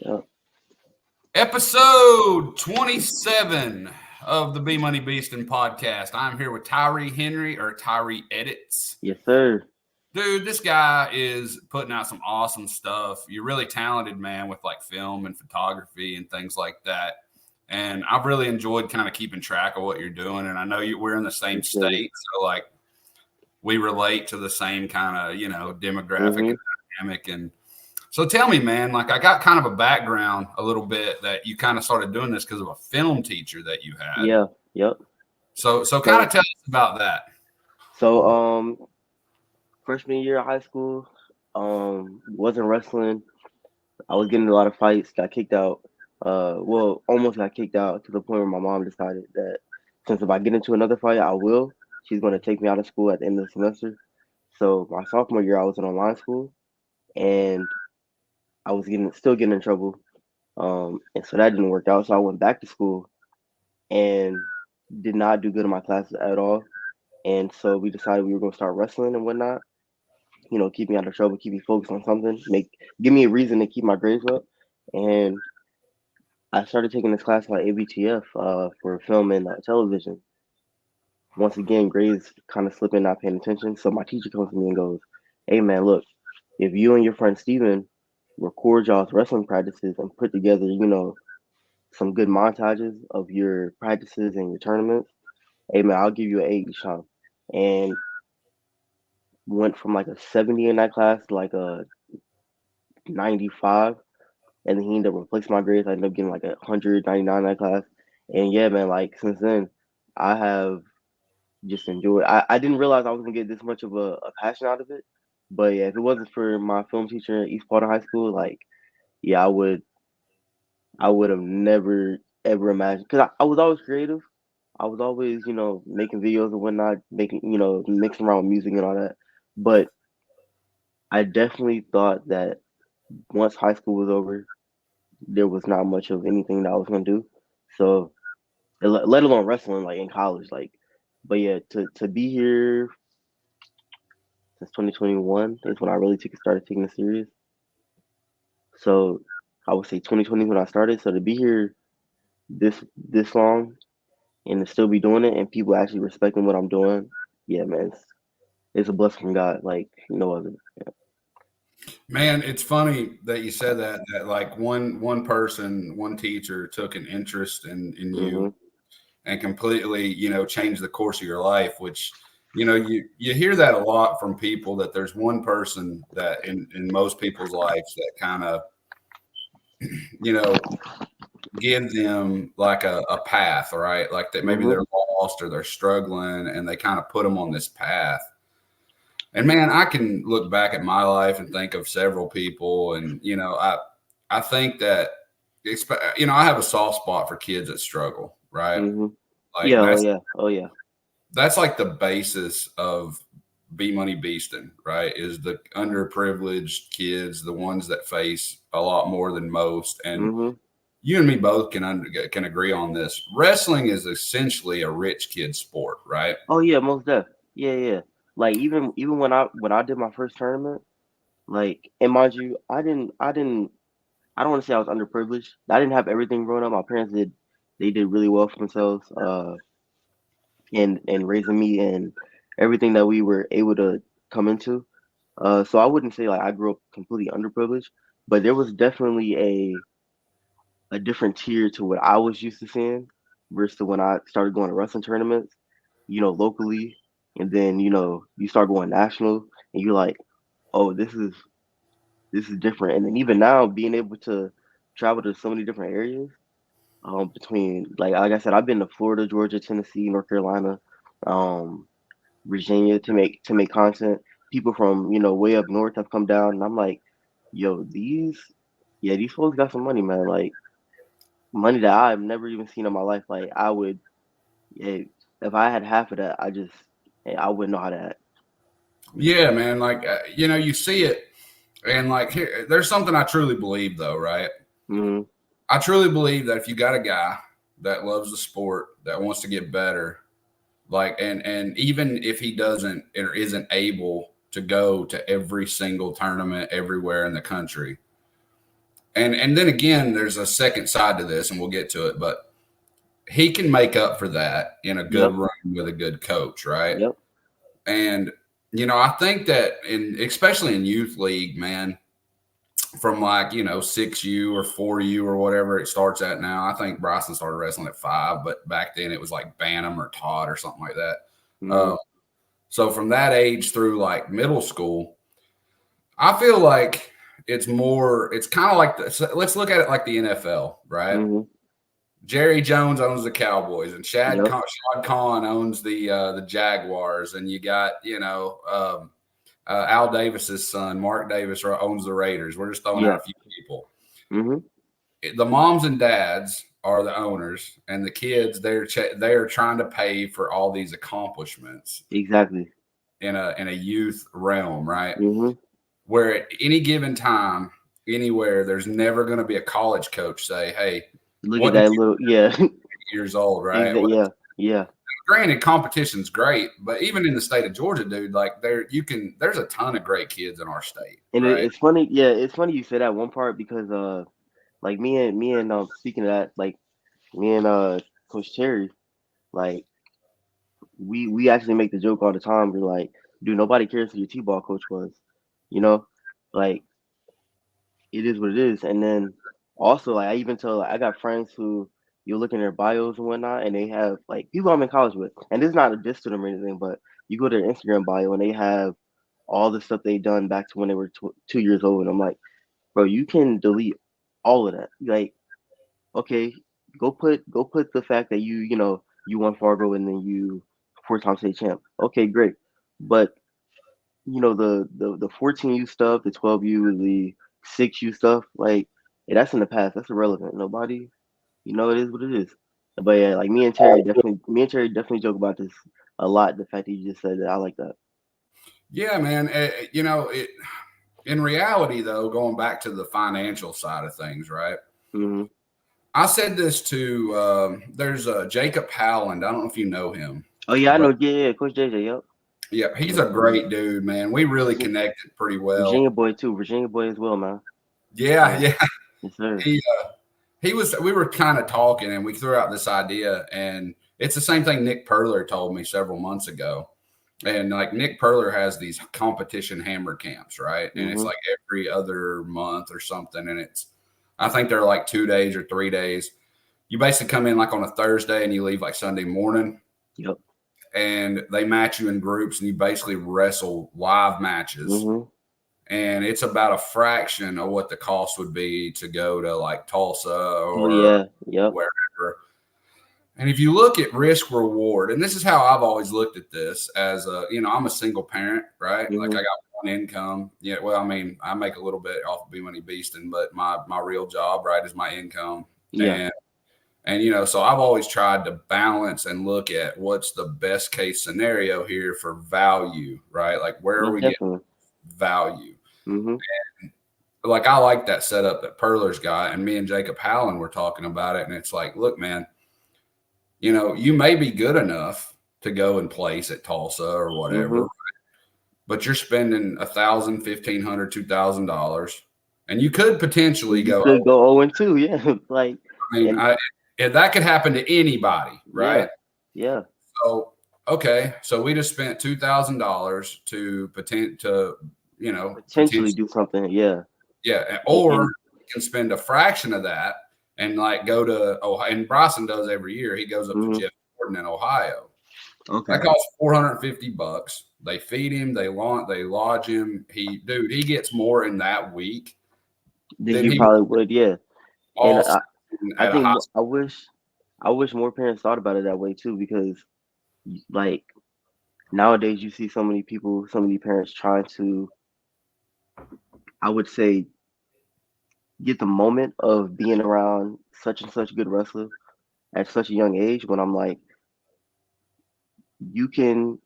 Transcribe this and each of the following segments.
Yeah. Episode 27 of the Bmoney Beastin podcast. I'm here with Tyree Henry or Tyree Editz. Yes, sir. Dude, this guy is putting out some awesome stuff. You're really talented, man, with like film and photography and things like that. And I've really enjoyed kind of keeping track of what you're doing. And I know we're in the same Appreciate it. state. So, like, we relate to the same kind of, demographic Mm-hmm. and dynamic. And so tell me, man, like I got kind of a background a little bit that you kind of started doing this because of a film teacher that you had. Yeah. Yep. So kind of So, tell us about that. so, freshman year of high school, wasn't wrestling. I was getting in a lot of fights. Got kicked out. Well, almost got kicked out to the point where my mom decided that since if I get into another fight, I will. She's going to take me out of school at the end of the semester. So my sophomore year, I was in online school, and I was still getting in trouble. And so that didn't work out. So I went back to school and did not do good in my classes at all. And so we decided we were going to start wrestling and whatnot. Keep me out of trouble, keep me focused on something, give me a reason to keep my grades up. And I started taking this class like ABTF for film and television. Once again, grades kind of slipping, not paying attention. So my teacher comes to me and goes, "Hey man, look, if you and your friend Steven record y'all's wrestling practices and put together, some good montages of your practices and your tournaments, hey man, I'll give you an A each time." And went from like a 70 in that class to like a 95. And then he ended up replacing my grades. I ended up getting like 199 in that class. And yeah, man, like since then, I have just enjoyed. I didn't realize I was gonna get this much of a passion out of it. But yeah, if it wasn't for my film teacher at East Part High School, like yeah, I would have never ever imagined because I was always creative. I was always, making videos and whatnot, mixing around with music and all that. But I definitely thought that once high school was over, there was not much of anything that I was gonna do. So, let alone wrestling, like in college, like. But yeah, to be here since 2021 is when I really started taking it serious. So, I would say 2020 when I started. So to be here this long and to still be doing it and people actually respecting what I'm doing, yeah, man, it's a blessing from God, like no other. Yeah. Man, it's funny that you said that like one person, one teacher took an interest in you Mhm. and completely, changed the course of your life, which you hear that a lot from people that there's one person that in most people's lives that kind of you know give them like a path, right? Like that maybe Mhm. they're lost or they're struggling and they kind of put them on this path. And man, I can look back at my life and think of several people, and I think that I have a soft spot for kids that struggle, right? Mhm. Like Yeah. Oh yeah. Oh yeah. that's like the basis of Bmoney Beastin, right? Is the underprivileged kids, the ones that face a lot more than most, and Mhm. you and me both can agree on this. Wrestling is essentially a rich kid sport, right? Oh yeah. Most def. Yeah. Yeah. Like even when I did my first tournament, like, and mind you, I don't want to say I was underprivileged. I didn't have everything growing up. My parents they did really well for themselves, and raising me and everything that we were able to come into. So I wouldn't say like I grew up completely underprivileged, but there was definitely a different tier to what I was used to seeing versus to when I started going to wrestling tournaments, locally, and then you start going national, and you're like, oh, this is different. And then even now, being able to travel to so many different areas, between like I said, I've been to Florida, Georgia, Tennessee, North Carolina, um, Virginia to make content. People from way up north have come down, and I'm like, yo, these folks got some money, man. Like money that I've never even seen in my life. Like I would, yeah, if I had half of that, I wouldn't know how to act. Yeah, man. Like you see it, and like here, there's something I truly believe, though, right? Hmm. I truly believe that if you got a guy that loves the sport, that wants to get better, like and even if he doesn't or isn't able to go to every single tournament everywhere in the country, And then again, there's a second side to this, and we'll get to it, but he can make up for that in a good Yep. run with a good coach, right? Yep. And I think that especially in youth league, man, from like 6U or 4U or whatever it starts at now. I think Bryson started wrestling at 5, but back then it was like Bantam or Todd or something like that. Mm-hmm. So from that age through like middle school, I feel like it's kind of like let's look at it like the NFL, right? Mm-hmm. Jerry Jones owns the Cowboys, and Shad Yep. Khan owns the Jaguars, and you got Al Davis's son, Mark Davis, owns the Raiders. We're just throwing out Yeah. a few people. Mm-hmm. The moms and dads are the owners, and the kids they're trying to pay for all these accomplishments Exactly. in a youth realm, right? Mm-hmm. Where at any given time, anywhere, there's never going to be a college coach say, "Hey, Look at what did that you little, yeah. 8 years old?" Right? Yeah. Yeah. Granted, competition's great, but even in the state of Georgia, dude, like there's a ton of great kids in our state, And right? it's funny, yeah, it's funny you say that one part because like me and speaking of that, like me and Coach Terry, like we actually make the joke all the time. We're like, dude, nobody cares who your T-ball coach was, you know, like it is what it is. And then also, like I even tell, like, I got friends who you look in their bios and whatnot, and they have like people I'm in college with, and this is not a diss to them or anything, but you go to their Instagram bio and they have all the stuff they done back to when they were 2 years old, and I'm like, bro, you can delete all of that. Like, okay, go put the fact that you won Fargo and then you 4 time state champ. Okay, great, but the 14U stuff, the 12U, the 6U stuff, like that's in the past. That's irrelevant. Nobody, it is what it is. But yeah, like me and Terry definitely joke about this a lot. The fact that you just said that, I like that. Yeah, man. In reality, though, going back to the financial side of things, right? Hmm. I said this to there's Jacob Howland. I don't know if you know him, Oh yeah, I but know. Yeah, Coach JJ. Yep. yeah, he's Yep. a great dude, man. We really Virginia, connected pretty well. Virginia boy too. Virginia boy as well, man. Yeah, Like, yeah. yes sir. He he was. We were kind of talking, and we threw out this idea, and it's the same thing Nick Perler told me several months ago. And like Nick Perler has these competition hammer camps, right? And it's Hmm. like every other month or something, and I think they're like 2 days or 3 days. You basically come in like on a Thursday and you leave like Sunday morning, Yep. and they match you in groups and you basically wrestle live matches. Hmm. And it's about a fraction of what the cost would be to go to like Tulsa Oh or yeah. Yep. wherever. And if you look at risk reward, and this is how I've always looked at this as I'm a single parent, right? Like I Hmm. got one income. Yeah, well, I mean, I make a little bit off of Bmoney Beastin, but my real job, right, is my income. Yeah. And so I've always tried to balance and look at what's the best case scenario here for value, right? Like where are Most we getting definitely. value? Hmm. Like I like that setup that Perler's got, and me and Jacob Howland were talking about it, and it's like, look, man, you may be good enough to go and place at Tulsa or Hmm. whatever, but you're spending $1,000, $1,500, $2,000, and you could potentially You go. could go 0-2, yeah. Like, I mean, and that could happen to anybody, yeah, right? yeah. So okay, so we just spent $2,000 to Potentially potentially, do something, yeah. yeah, or And you can spend a fraction of that and like go to Ohio. And Bryson does every year. He goes up to mhm. Jeff Gordon in Ohio. That Okay. costs $450. They feed him, they lodge him. He gets more in that week Then than you he would probably would, yeah. And all I at a think high I wish more parents thought about it that way too, because like nowadays you see so many people, so many parents trying to, I would say, get the moment of being around such and such good wrestler at such a young age. When I'm like, you can,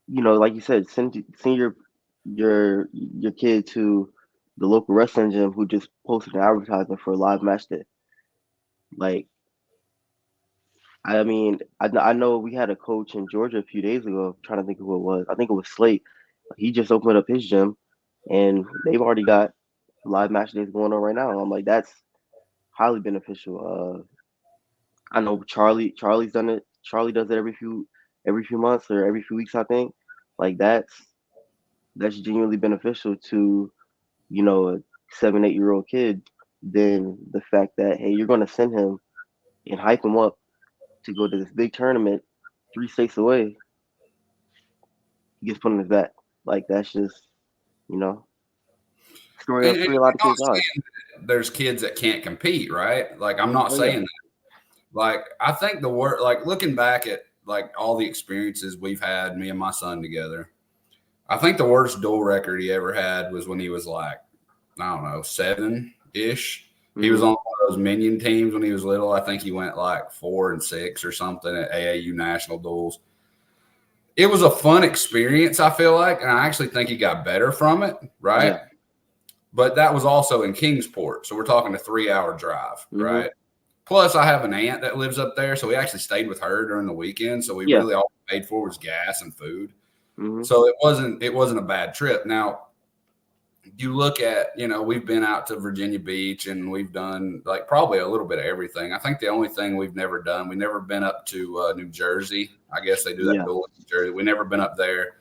like you said, send your kid to the local wrestling gym who just posted an advertisement for a live match day. Like, I mean, I know we had a coach in Georgia a few days ago. I'm trying to think of who it was. I think it was Slate. He just opened up his gym, and they've already got. live match days going on right now. I'm like, that's highly beneficial. I know Charlie's done it. Charlie does it every few months or every few weeks, I think. Like that's genuinely beneficial to, a 7, 8 year old kid than the fact that, hey, you're gonna send him and hype him up to go to this big tournament 3 states away. He gets put on his back. Like that's just, you know, And story a we're lot of not kids' lives. saying that there's kids that can't compete, right? Like I'm not Oh yeah. saying that. Like I think the word, like looking back at like all the experiences we've had, me and my son together, I think the worst dual record he ever had was when he was like, I don't know, 7-ish. He was Hmm. on one of those minion teams when he was little. I think he went like 4-6 or something at AAU national duels. It was a fun experience, I feel like, and I actually think he got better from it, right? Yeah. But that was also in Kingsport, so we're talking a 3-hour drive, Hmm. right? Plus, I have an aunt that lives up there, so we actually stayed with her during the weekend. So we Yeah. really all paid for was gas and food. Hmm. So it wasn't a bad trip. Now you look at, we've been out to Virginia Beach and we've done like probably a little bit of everything. I think the only thing we've never done, we've never been up to New Jersey. I guess they do that Yeah. duel in New Jersey. We never been up there.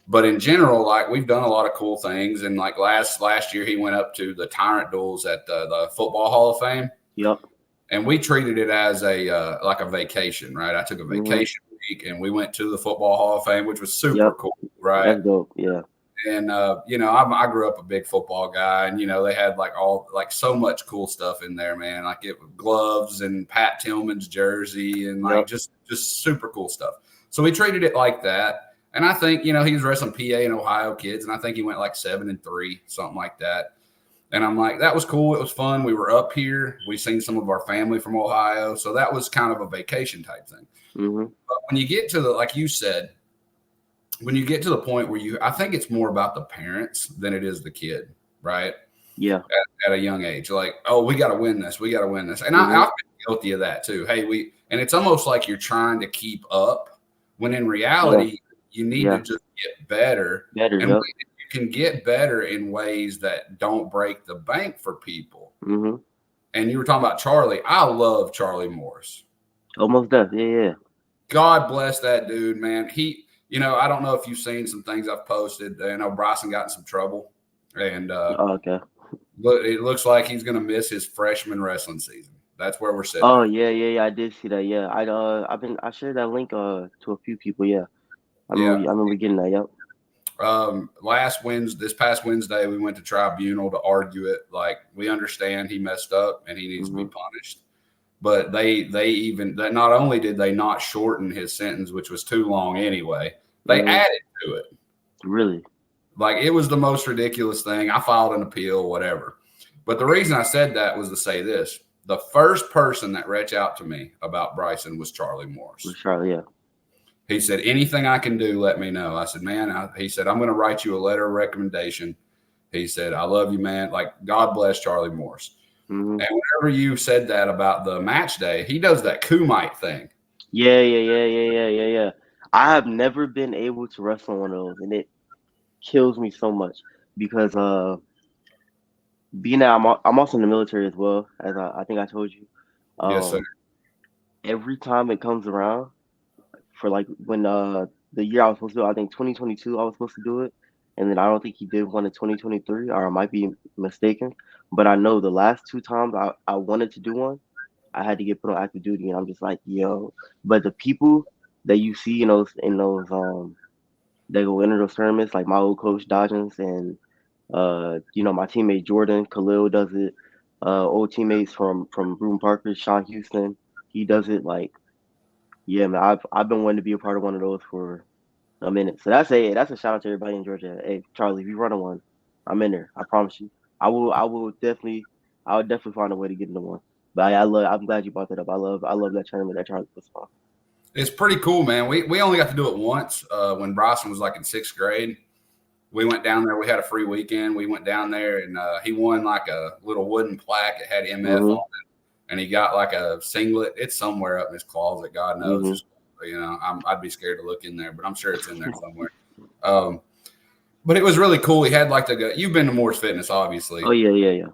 But in general, like we've done a lot of cool things. And like last year, he went up to the Tyrant duels at the Football Hall of Fame, Yep. and we treated it as a like a vacation, right? I took a Hmm. vacation week, and we went to the Football Hall of Fame, which was super Yep. cool, right? That's dope. Yeah. And I grew up a big football guy, and they had like so much cool stuff in there, man. Like it gloves and Pat Tillman's jersey, and like Yep. just super cool stuff. So we treated it like that, and I think he was wrestling PA and Ohio kids, and I think he went like 7-3, something like that. And I'm like, that was cool. It was fun. We were up here. We seen some of our family from Ohio, so that was kind of a vacation type thing. Hmm. But when you get to like you said, when you get to the point where I think it's more about the parents than it is the kid, right? Yeah. At a young age, like, oh, we got to win this, we got to win this, and Hmm. I've been guilty of that too. Hey, and it's almost like you're trying to keep up when in Yeah. reality you need to Yeah. just get better, Better. and Yep. you can get better in ways that don't break the bank for people. Hmm. And you were talking about Charlie. I love Charlie Morris. Almost done. Yeah. Yeah. God bless that dude, man. I don't know if you've seen some things I've posted. I know Bryson got in some trouble, and Oh, okay. it looks like he's going to miss his freshman wrestling season. That's where we're sitting Oh at. yeah, yeah, yeah. I did see that. Yeah, I shared that link to a few people. Yeah, Yeah. I remember getting that. Yep. This past Wednesday, we went to tribunal to argue it. Like we understand he messed up and he needs to be Hmm. punished. But they even that not only did they not shorten his sentence, which was too long anyway, they Hmm. added to it. Really? Like it was the most ridiculous thing. I filed an appeal, whatever. But the reason I said that was to say this. The first person that reached out to me about Bryson was Charlie With Morris. Charlie? Yeah. He said, anything I can do, let me know. I said, man, he said, I'm going to write you a letter of recommendation. He said, I love you, man. Like, God bless Charlie Morris. Hmm. And whenever you said that about the match day, he does that Kumite thing. Yeah, yeah, yeah, yeah, yeah, yeah, yeah. I have never been able to wrestle one of those, and it kills me so much because being that I'm also in the military as well, as I think I told you. Yes, sir. Um, every time it comes around for like when the year I was supposed to do, it, I think 2022 I was supposed to do it, and then I don't think he did one in 2023, or I might be mistaken. But I know the last two times I wanted to do one, I had to get put on active duty, and I'm just like, yo. But the people that you see in those they go enter those tournaments, like my old coach Dodgens and my teammate Jordan Khalil does it. Old teammates from Broome Parker, Sean Houston, he does it. Like, yeah, man, I've been wanting to be a part of one of those for a minute. So that's a shout out to everybody in Georgia. Hey, Charlie, if you run a one, I'm in there. I promise you. I will definitely find a way to get into one. But I'm glad you brought that up. I love that tournament that Charlie puts on. It's pretty cool, man. We only got to do it once when Bryson was like in 6th grade. We went down there. We had a free weekend. We went down there, and he won like a little wooden plaque. It had MF on Mhm. it, and he got like a singlet. It's somewhere up in his closet. God knows. Mhm. I'd be scared to look in there, but I'm sure it's in there somewhere. Um, But it was really cool. He had like you've been to Moore's Fitness, obviously. Oh yeah.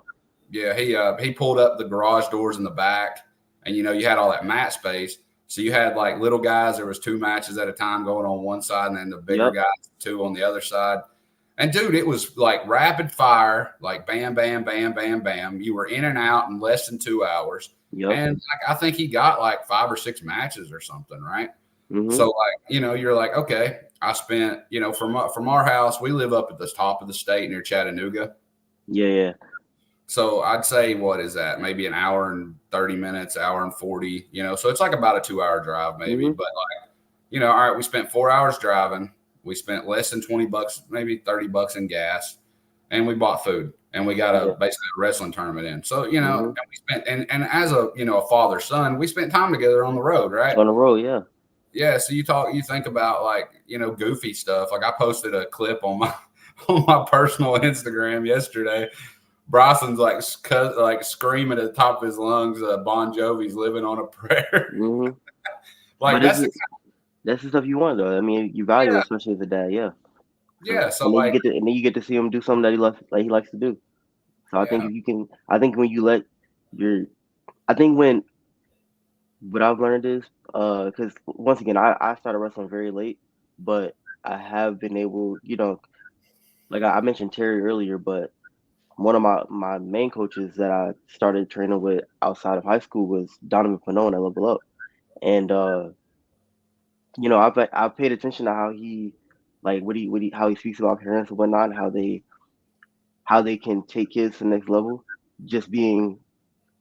Yeah, he pulled up the garage doors in the back, and you had all that mat space. So you had like little guys. There was 2 matches at a time going on one side, and then the bigger guys 2 on the other side. And dude, it was like rapid fire, like bam, bam, bam, bam, bam. You were in and out in less than 2 hours. Yep. And like, I think he got like 5 or 6 matches or something, right? Mm-hmm. So like, you're like, okay, I spent, from our house, we live up at the top of the state near Chattanooga. Yeah. So I'd say, what is that? Maybe an hour and 30 minutes, hour and 40, so it's like about a 2-hour drive maybe. Mm-hmm. But like, all right, we spent 4 hours driving. We spent less than $20, maybe $30 in gas, and we bought food, and we got basically a wrestling tournament in. So, and we spent, and as a, a father son, we spent time together on the road, right? On the road. Yeah. Yeah. So you think about like, goofy stuff. Like I posted a clip on my personal Instagram yesterday. Bryson's like screaming at the top of his lungs, Bon Jovi's "Living on a Prayer." Mm-hmm. Like that's the stuff you want, though. I mean, you value it, especially as a dad. Yeah. Yeah. So and then like, you get to see him do something that he likes to do. So I think if you can, I think when you let what I've learned is, because once again, I started wrestling very late, but I have been able, like I mentioned Terry earlier, but one of my main coaches that I started training with outside of high school was Donovan Pannone at Level Up, and I've paid attention to how he, like how he speaks about parents and whatnot, how they can take kids to the next level, just being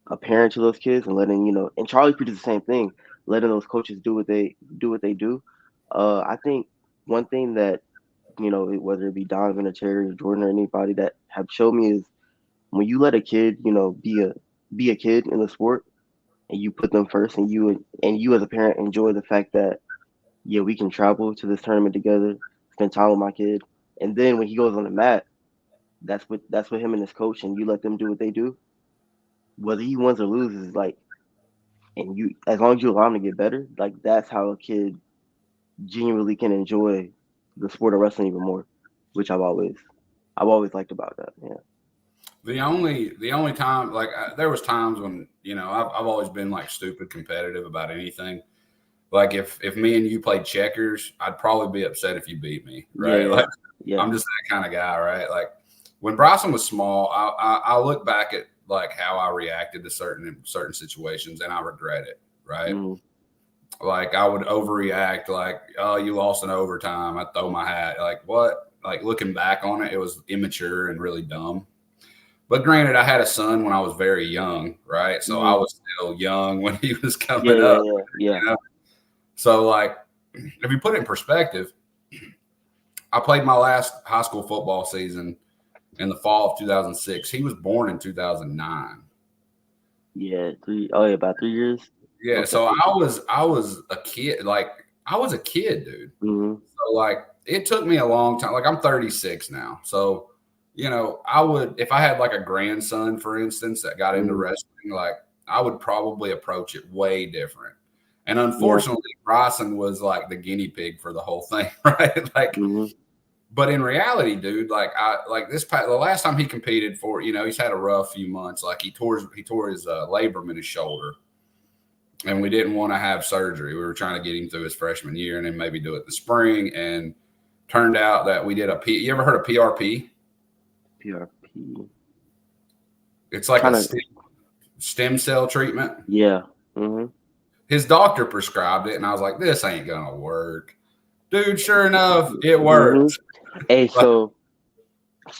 a parent to those kids and letting and Charlie preaches the same thing, letting those coaches do what they do. I think one thing that whether it be Donovan or Terry or Jordan or anybody that have showed me is when you let a kid be a kid in the sport and you put them first and you as a parent enjoy the fact that we can travel to this tournament together, spend time with my kid, and then when he goes on the mat, that's what him and his coach, and you let them do what they do, whether he wins or loses, like, and you, as long as you allow him to get better, like that's how a kid genuinely can enjoy the sport of wrestling even more, which I've always liked about that. Yeah. The only time, like there was times when I've always been like stupid competitive about anything. Like if me and you played checkers, I'd probably be upset if you beat me, right? I'm just that kind of guy, right? Like when Bryson was small, I look back at like how I reacted to certain situations, and I regret it, right? Mm-hmm. Like I would overreact, like, oh, you lost in overtime. I'd throw my hat. Like what? Like looking back on it, it was immature and really dumb. But granted, I had a son when I was very young, right? So I was still young when he was coming up. Yeah. So, like, if you put it in perspective, I played my last high school football season in the fall of 2006. He was born in 2009. Yeah, about 3 years. Yeah, okay. So I was a kid. Like, I was a kid, dude. Mm-hmm. So, like, it took me a long time. Like, I'm 36 now. So, I would, if I had like a grandson, for instance, that got into wrestling, like I would probably approach it way different. And unfortunately, Bryson was like the guinea pig for the whole thing, right? Like, but in reality, dude, like the last time he competed for, he's had a rough few months. Like he tore his labrum in his shoulder, and we didn't want to have surgery. We were trying to get him through his freshman year and then maybe do it the spring. And turned out that we did you ever heard of PRP? PRP. It's like a stem cell treatment. Yeah. Mm-hmm. His doctor prescribed it, and I was like, "This ain't gonna work, dude." Sure enough, it worked. Mm-hmm. Hey, so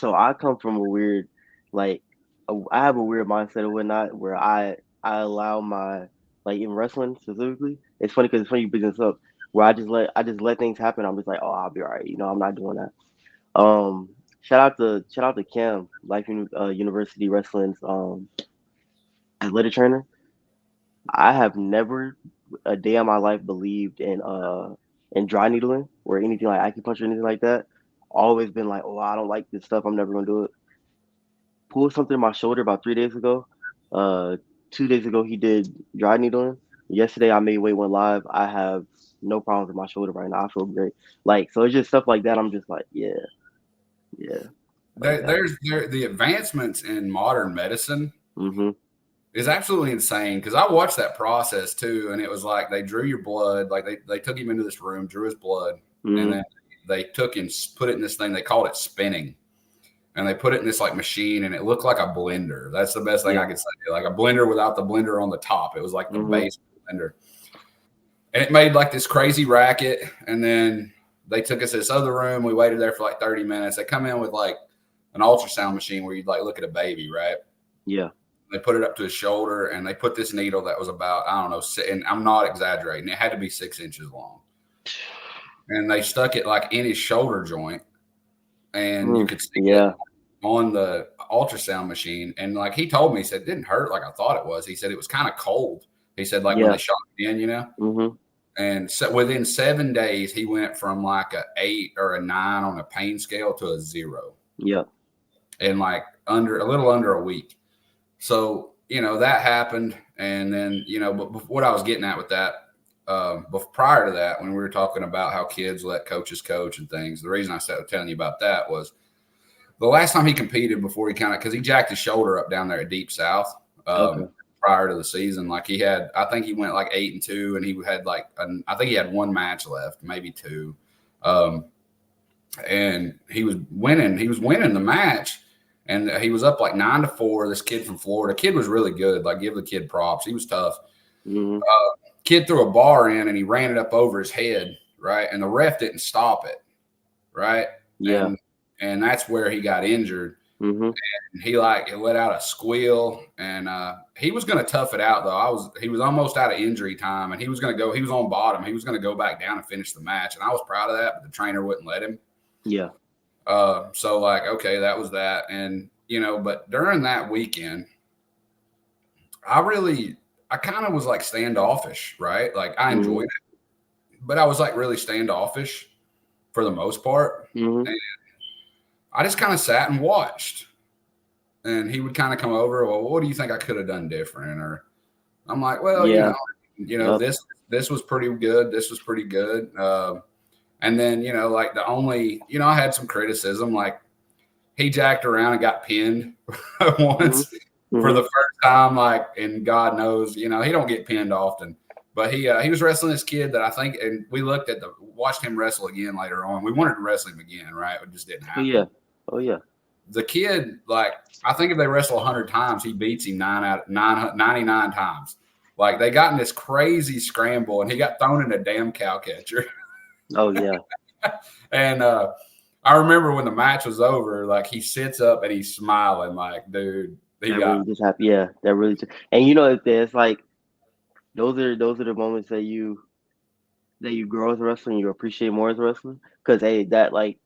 I come from a weird, I have a weird mindset or whatnot, where I allow my, like in wrestling specifically. It's funny because you bring this up, where I just let things happen. I'm just like, oh, I'll be all right. I'm not doing that. Shout out to Cam, Life University Wrestling's athletic trainer. I have never a day of my life believed in dry needling or anything like acupuncture or anything like that. Always been like, oh, I don't like this stuff. I'm never gonna do it. Pulled something in my shoulder about 3 days ago. 2 days ago he did dry needling. Yesterday I made weight one live. I have no problems with my shoulder right now. I feel great. Like, so it's just stuff like that. I'm just like, yeah. Yeah. Like The advancements in modern medicine mm-hmm. is absolutely insane, because I watched that process too, and it was like they drew your blood, like they took him into this room, drew his blood, Mm-hmm. and then they took and put it in this thing. They called it spinning, and they put it in this like machine, and it looked like a blender. That's the best thing I could say, like a blender without the blender on the top. It was like the base blender, and it made like this crazy racket. And then they took us to this other room. We waited there for like 30 minutes. They come in with like an ultrasound machine where you'd like look at a baby, right? Yeah. They put it up to his shoulder, and they put this needle that was about, I don't know, and I'm not exaggerating, it had to be 6 inches long. And they stuck it like in his shoulder joint, and you could see it on the ultrasound machine. And like he told me, he said it didn't hurt like I thought it was. He said it was kind of cold. He said like when they shot it in, you know. Mm-hmm. And so within 7 days, he went from like a 8 or a 9 on a pain scale to a 0. Yeah. In like a little under a week. So, you know, that happened. And then, you know, but what I was getting at with that, but prior to that, when we were talking about how kids let coaches coach and things, the reason I started telling you about that was the last time he competed before he because he jacked his shoulder up down there at Deep South prior to the season. Like I think he went like 8-2, and he had like, I think he had 1 match left, maybe 2. And he was winning the match. And he was up like 9-4. This kid from Florida. Kid was really good. Like, give the kid props. He was tough. Mm-hmm. Kid threw a bar in, and he ran it up over his head, right? And the ref didn't stop it, right? Yeah. And that's where he got injured. Mm-hmm. And he let out a squeal, and he was going to tough it out though. He was almost out of injury time, and he was going to go. He was on bottom. He was going to go back down and finish the match, and I was proud of that, but the trainer wouldn't let him. Yeah. So like, okay, that was that. And, you know, but during that weekend, I kind of was like standoffish, right? Like I enjoyed it, but I was like really standoffish for the most part. Mm-hmm. And I just kind of sat and watched, and he would kind of come over. Well, what do you think I could have done different? Or I'm like, well, you know, this was pretty good. This was pretty good. And then, you know, like I had some criticism, like he jacked around and got pinned once for the first time, like, and God knows, you know, he don't get pinned often, but he was wrestling this kid that I think, and we watched him wrestle again later on. We wanted to wrestle him again, right? It just didn't happen. Oh yeah. The kid, like, I think if they wrestle 100 times, he beats him 99 times. Like, they got in this crazy scramble, and he got thrown in a damn cow catcher. Oh yeah. And I remember when the match was over, like he sits up and he's smiling, like, dude, really just happy. Yeah, that really. And you know, it's like those are the moments that you grow as a wrestler and you appreciate more as a wrestler. Because that like,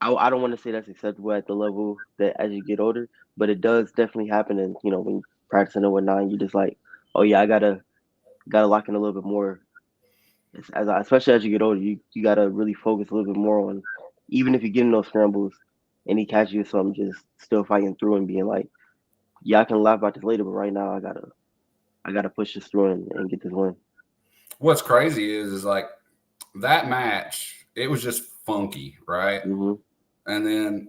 I don't want to say that's acceptable at the level that as you get older, but it does definitely happen. And you know, when you're practicing and whatnot, you're just like, oh yeah, I gotta lock in a little bit more. Especially as you get older, you gotta really focus a little bit more on, even if you get in those scrambles and he catches you something, just still fighting through and being like, yeah, I can laugh about this later, but right now I gotta push this through and get this win. What's crazy is like that match, it was just funky, right? Mm-hmm. And then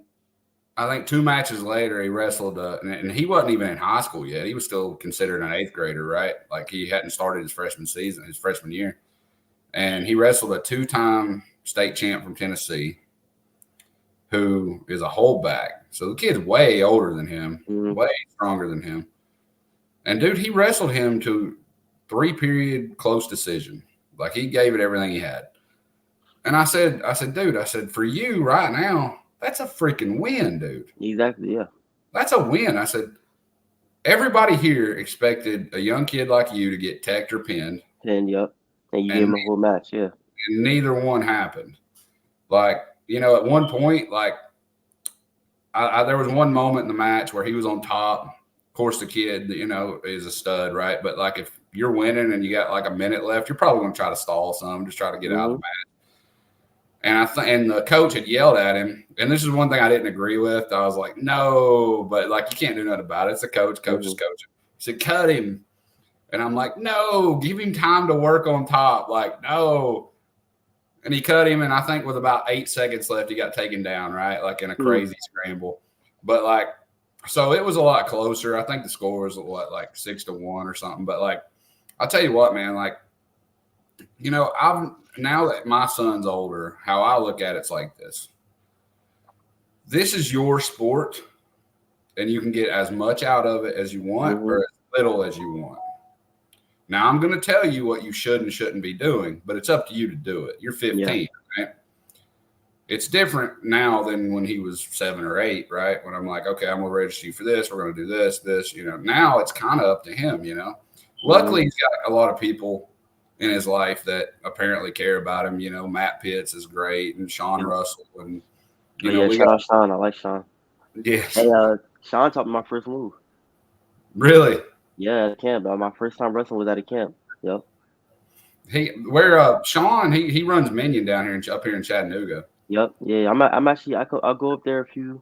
I think 2 matches later, he wrestled, and he wasn't even in high school yet. He was still considered an 8th grader, right? Like he hadn't started his freshman year. And he wrestled a 2-time state champ from Tennessee, who is a holdback. So the kid's way older than him, way stronger than him. And dude, he wrestled him to 3-period close decision. Like he gave it everything he had. And I said, dude, for you right now, that's a freaking win, dude. Exactly, yeah. That's a win. I said, everybody here expected a young kid like you to get teched or pinned. And yep. And you gave him a whole match, yeah. And neither one happened. Like, you know, at one point, like, there was one moment in the match where he was on top. Of course, the kid, you know, is a stud, right? But, like, if you're winning and you got, like, a minute left, you're probably going to try to stall some, just try to get out of the match. And the coach had yelled at him. And this is one thing I didn't agree with. I was like, no, but, like, you can't do nothing about it. It's the coach. Coach is coaching. He said, cut him. And I'm like, no, give him time to work on top. Like, no. and he cut him. And I think with about 8 seconds left, he got taken down, right? Like in a crazy scramble. But like, so it was a lot closer. I think the score was what, like 6-1 or something. But like, I'll tell you what, man, like, you know, now that my son's older, how I look at it's like this. This is your sport, and you can get as much out of it as you want or as little as you want. Now, I'm going to tell you what you should and shouldn't be doing, but it's up to you to do it. You're 15, right? It's different now than when he was 7 or 8, right? When I'm like, okay, I'm going to register you for this. We're going to do this, you know. Now it's kind of up to him, you know. Luckily, he's got a lot of people in his life that apparently care about him. You know, Matt Pitts is great, and Sean Russell, and you know, shout out Sean. I like Sean. Yes. Hey, Sean taught me my first move. Really? Yeah, at camp. My first time wrestling was at a camp. Yep. Sean he runs Minion down here up here in Chattanooga. Yep. Yeah. I'm actually I'll go up there a few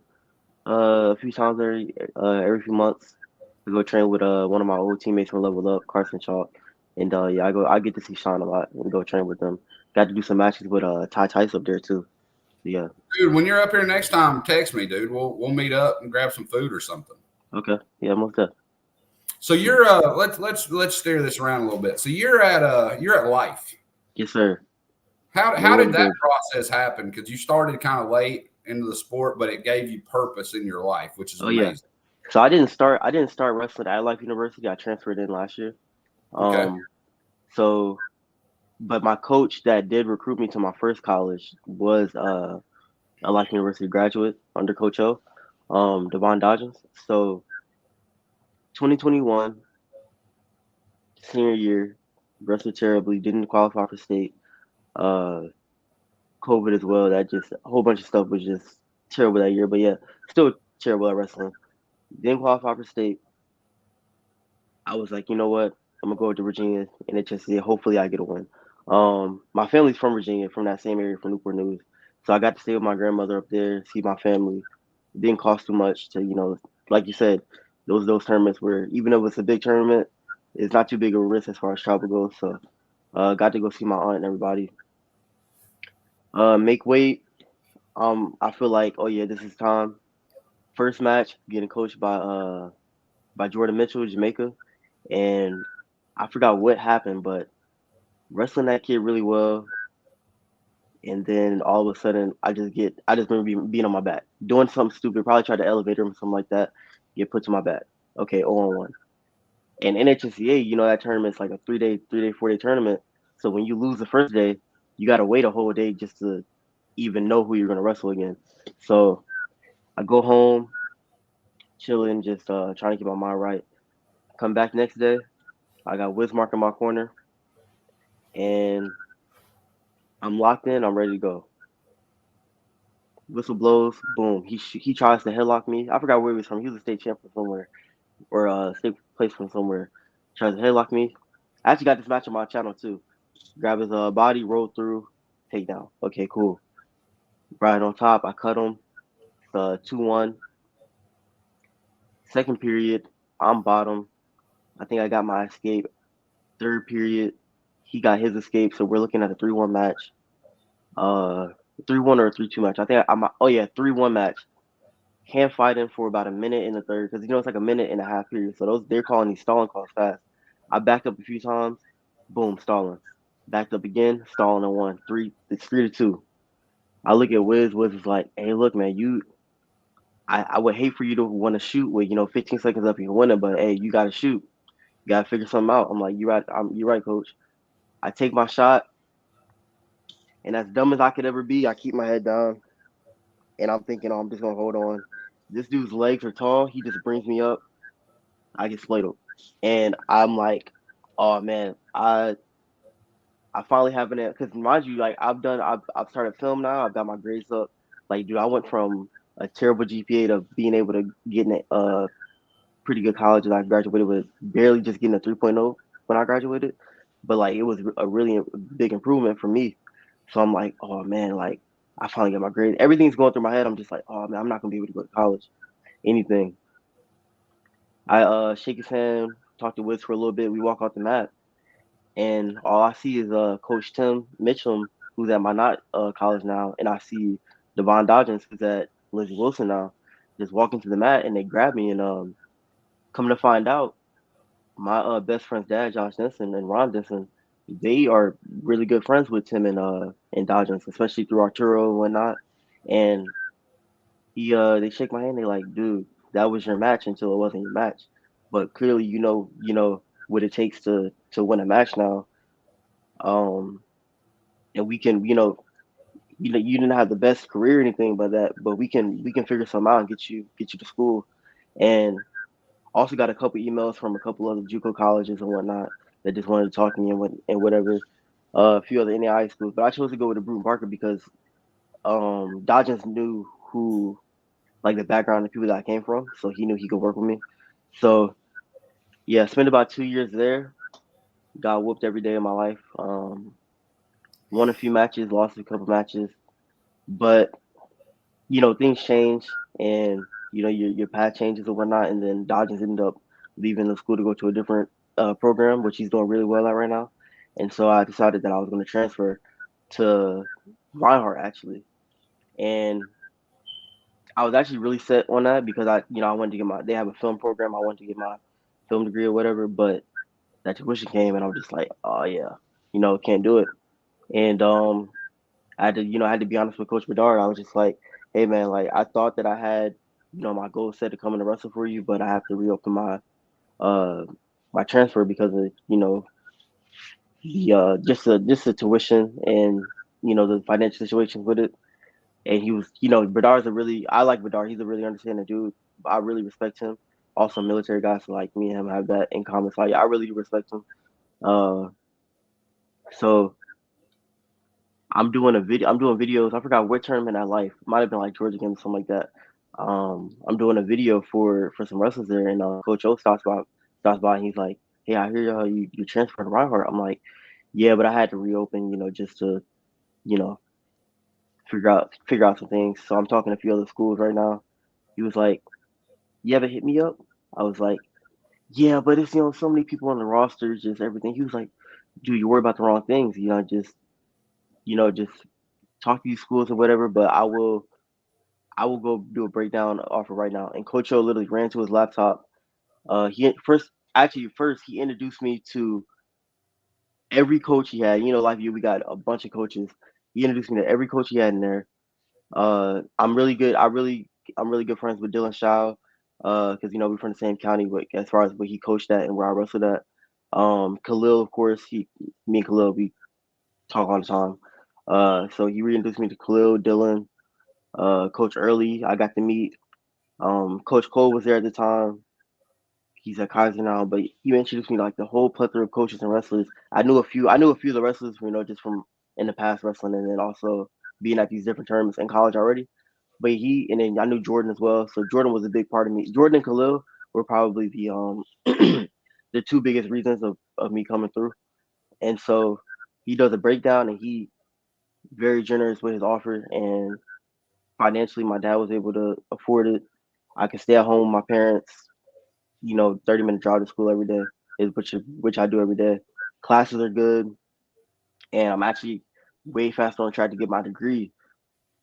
times every few months to go train with one of my old teammates from Level Up, Carson Chalk. And I get to see Sean a lot and go train with them. Got to do some matches with Ty Tice up there too. Yeah. Dude, when you're up here next time, text me, dude. We'll meet up and grab some food or something. Okay. Yeah, most definitely. So you're let's steer this around a little bit. So you're at Life. Yes, sir. How did that process happen? Because you started kind of late into the sport, but it gave you purpose in your life, which is amazing. Yeah. So I didn't start wrestling at Life University. I transferred in last year. Okay. So, but my coach that did recruit me to my first college was a Life University graduate under Coach O, Devon Dodgens. So 2021, senior year, wrestled terribly, didn't qualify for state. COVID as well. That just a whole bunch of stuff was just terrible that year. But yeah, still terrible at wrestling. Didn't qualify for state. I was like, you know what? I'm gonna go to Virginia NHSCA. Hopefully, I get a win. My family's from Virginia, from that same area, from Newport News. So I got to stay with my grandmother up there, see my family. It didn't cost too much to, like you said, those tournaments where even though it's a big tournament, it's not too big of a risk as far as travel goes. So got to go see my aunt and everybody. Make weight. I feel like, oh yeah, this is time. First match, getting coached by Jordan Mitchell, Jamaica, and I forgot what happened, but wrestling that kid really well. And then all of a sudden, I just remember being on my back, doing something stupid, probably tried to elevate him or something like that, get put to my back. Okay, 0-1. And NHSCA, that tournament's like a 3-day, 4-day tournament. So when you lose the first day, you got to wait a whole day just to even know who you're going to wrestle against. So I go home, chilling, just trying to keep my mind right. Come back next day, I got Wismark in my corner, and I'm locked in. I'm ready to go. Whistle blows, boom. He tries to headlock me. I forgot where he was from. He was a state champ from somewhere, or state place from somewhere. Tries to headlock me. I actually got this match on my channel too. Grab his body, roll through, takedown. Okay, cool. Right on top, I cut him. 2-1. Second period, I'm bottom. I think I got my escape. Third period, he got his escape. So we're looking at a 3-1 match. 3-1 or a 3-2 match. I think 3-1 match. Hand fighting for about a minute in the third because it's like a minute and a half period. So they're calling these stalling calls fast. I backed up a few times, boom, stalling. Backed up again, stalling and 1. It's 3-2. I look at Wiz is like, hey, look, man, I would hate for you to want to shoot with 15 seconds up, you can win it, but hey, you got to shoot. You got to figure something out. I'm like, you're right, coach. I take my shot, and as dumb as I could ever be, I keep my head down, and I'm thinking, I'm just gonna hold on. This dude's legs are tall. He just brings me up. I get splayed up, and I'm like, oh man, I finally have an because mind you, like I've started film now. I've got my grades up. Like, dude, I went from a terrible GPA to being able to get in a pretty good college that I graduated with, barely just getting a 3.0 when I graduated. But like, it was a really big improvement for me. So I'm like, oh man, like I finally got my grade. Everything's going through my head. I'm just like, oh man, I'm not gonna be able to go to college. Anything. I shake his hand, talk to Wiz for a little bit. We walk off the mat, and all I see is Coach Tim Mitchell who's at my not college now, and I see Devon Dodgens, who's at Lindsey Wilson now, just walking to the mat, and they grab me, and come to find out, my best friend's dad, Josh Denson and Ron Denson, they are really good friends with Tim and Dodgens, especially through Arturo and whatnot. And they shake my hand, they like, dude, that was your match until it wasn't your match. But clearly, you know what it takes to win a match now. Um, and we can, you didn't have the best career or anything, but we can figure something out and get you to school. And also got a couple emails from a couple other JUCO colleges and whatnot that just wanted to talk to me and whatever. A few other NAI schools, but I chose to go with the Bruton Barker because Dodgins knew who, like, the background of people that I came from, so he knew he could work with me. So yeah, spent about 2 years there. Got whooped every day of my life. Won a few matches, lost a couple matches, but things change, and your path changes and whatnot. And then Dodgins ended up leaving the school to go to a different program, which he's doing really well at right now. And so I decided that I was going to transfer to Reinhardt actually, and I was actually really set on that because I wanted to get they have a film program. I wanted to get my film degree or whatever, but that tuition came, and I was just like, oh yeah, can't do it. And I had to be honest with Coach Bedard. I was just like, hey man, like I thought that I had, my goal set to come in and wrestle for you, but I have to reopen uh my transfer because of the just the tuition and the financial situation with it. And he was, Bedard's I like Bedard. He's a really understanding dude. I really respect him. Also, a military guy, so like me and him have that in common. So I really do respect him. Uh, so I'm doing a video. I'm doing videos. I forgot what tournament I like. Might have been like Georgia game or something like that. I'm doing a video for some wrestlers there, and Coach O stops by, and he's like, "Hey, I hear you transferred to Reinhardt." I'm like, "Yeah, but I had to reopen, just to you know figure out some things." So I'm talking to a few other schools right now. He was like, "You ever hit me up?" I was like, "Yeah, but it's so many people on the roster, just everything." He was like, "Dude, you worry about the wrong things. Just talk to these schools or whatever, but I will go do a breakdown offer right now." And Coach O literally ran to his laptop. First he introduced me to every coach he had. Like you, we got a bunch of coaches. He introduced me to every coach he had in there. I'm really good. I'm really good friends with Dylan Shaw, because we're from the same county. But as far as where he coached at and where I wrestled at, Khalil, of course, me and Khalil, we talk all the time. So he reintroduced me to Khalil, Dylan, Coach Early. I got to meet. Coach Cole was there at the time. He's at Kaiser now, but he introduced me to, like, the whole plethora of coaches and wrestlers. I knew a few. I knew a few of the wrestlers, just from in the past wrestling, and then also being at these different tournaments in college already. But and then I knew Jordan as well. So Jordan was a big part of me. Jordan and Khalil were probably the two biggest reasons of me coming through. And so he does a breakdown, and he very generous with his offer. And financially, my dad was able to afford it. I could stay at home with my parents. 30-minute drive to school every day is which I do every day. Classes are good, and I'm actually way faster on track to get my degree.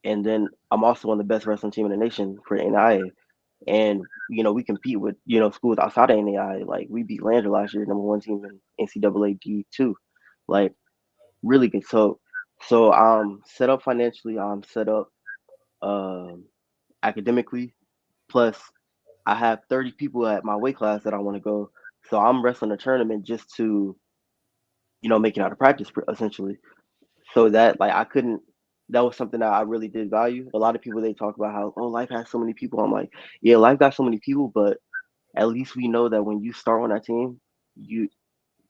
And then I'm also on the best wrestling team in the nation for the NIA. And we compete with schools outside of NAI. Like, we beat Lander last year, number one team in NCAA D2. Like, really good. So I'm set up financially. I'm set up um, academically. Plus, I have 30 people at my weight class that I want to go. So I'm wrestling a tournament just to make it out of practice essentially. So that, like, I couldn't. That was something that I really did value. A lot of people, they talk about how, oh, life has so many people. I'm like, yeah, life got so many people, but at least we know that when you start on that team, you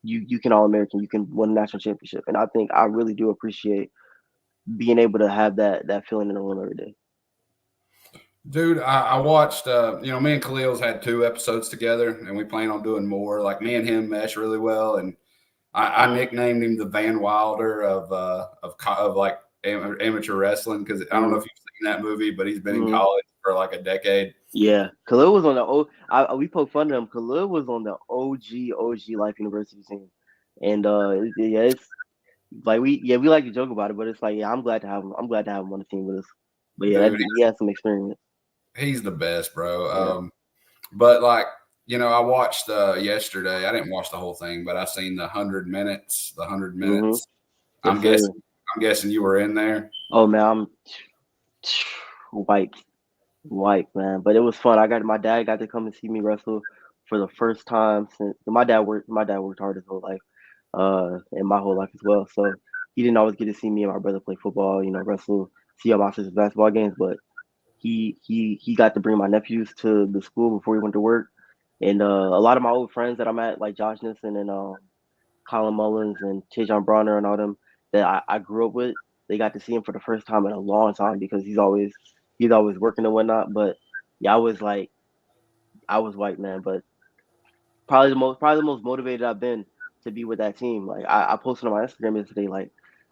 you can All American, you can win a national championship. And I think I really do appreciate being able to have that feeling in the room every day. Dude, I watched, me and Khalil's had 2 episodes together, and we plan on doing more. Like, me and him mesh really well, and I nicknamed him the Van Wilder of like amateur wrestling, because I don't know if you've seen that movie, but he's been in college for like a decade. Yeah, Khalil was on the we poke fun at him. Khalil was on the OG Life University team, and yeah, like we like to joke about it, but it's like, yeah, I'm glad to have him. I'm glad to have him on the team with us. But yeah, Dude, he has some experience. he's the best, bro. Yeah. But like, I watched yesterday. I didn't watch the whole thing, but I seen the 100 minutes. The 100 minutes. Yes, I'm sir. guessing. I'm guessing you were in there. Oh man, I'm wiped, wiped, man. But it was fun. My dad got to come and see me wrestle for the first time since my dad worked. My dad worked hard his whole life, and my whole life as well. So he didn't always get to see me and my brother play football. Wrestle, see all my sister's basketball games. But he got to bring my nephews to the school before he went to work, and a lot of my old friends that I'm at, like Josh Nissen and Colin Mullins and Tejon Bronner and all them that I grew up with, they got to see him for the first time in a long time because he's always working and whatnot. But yeah, I was white, man, but probably the most motivated I've been to be with that team. Like I posted on my Instagram yesterday, like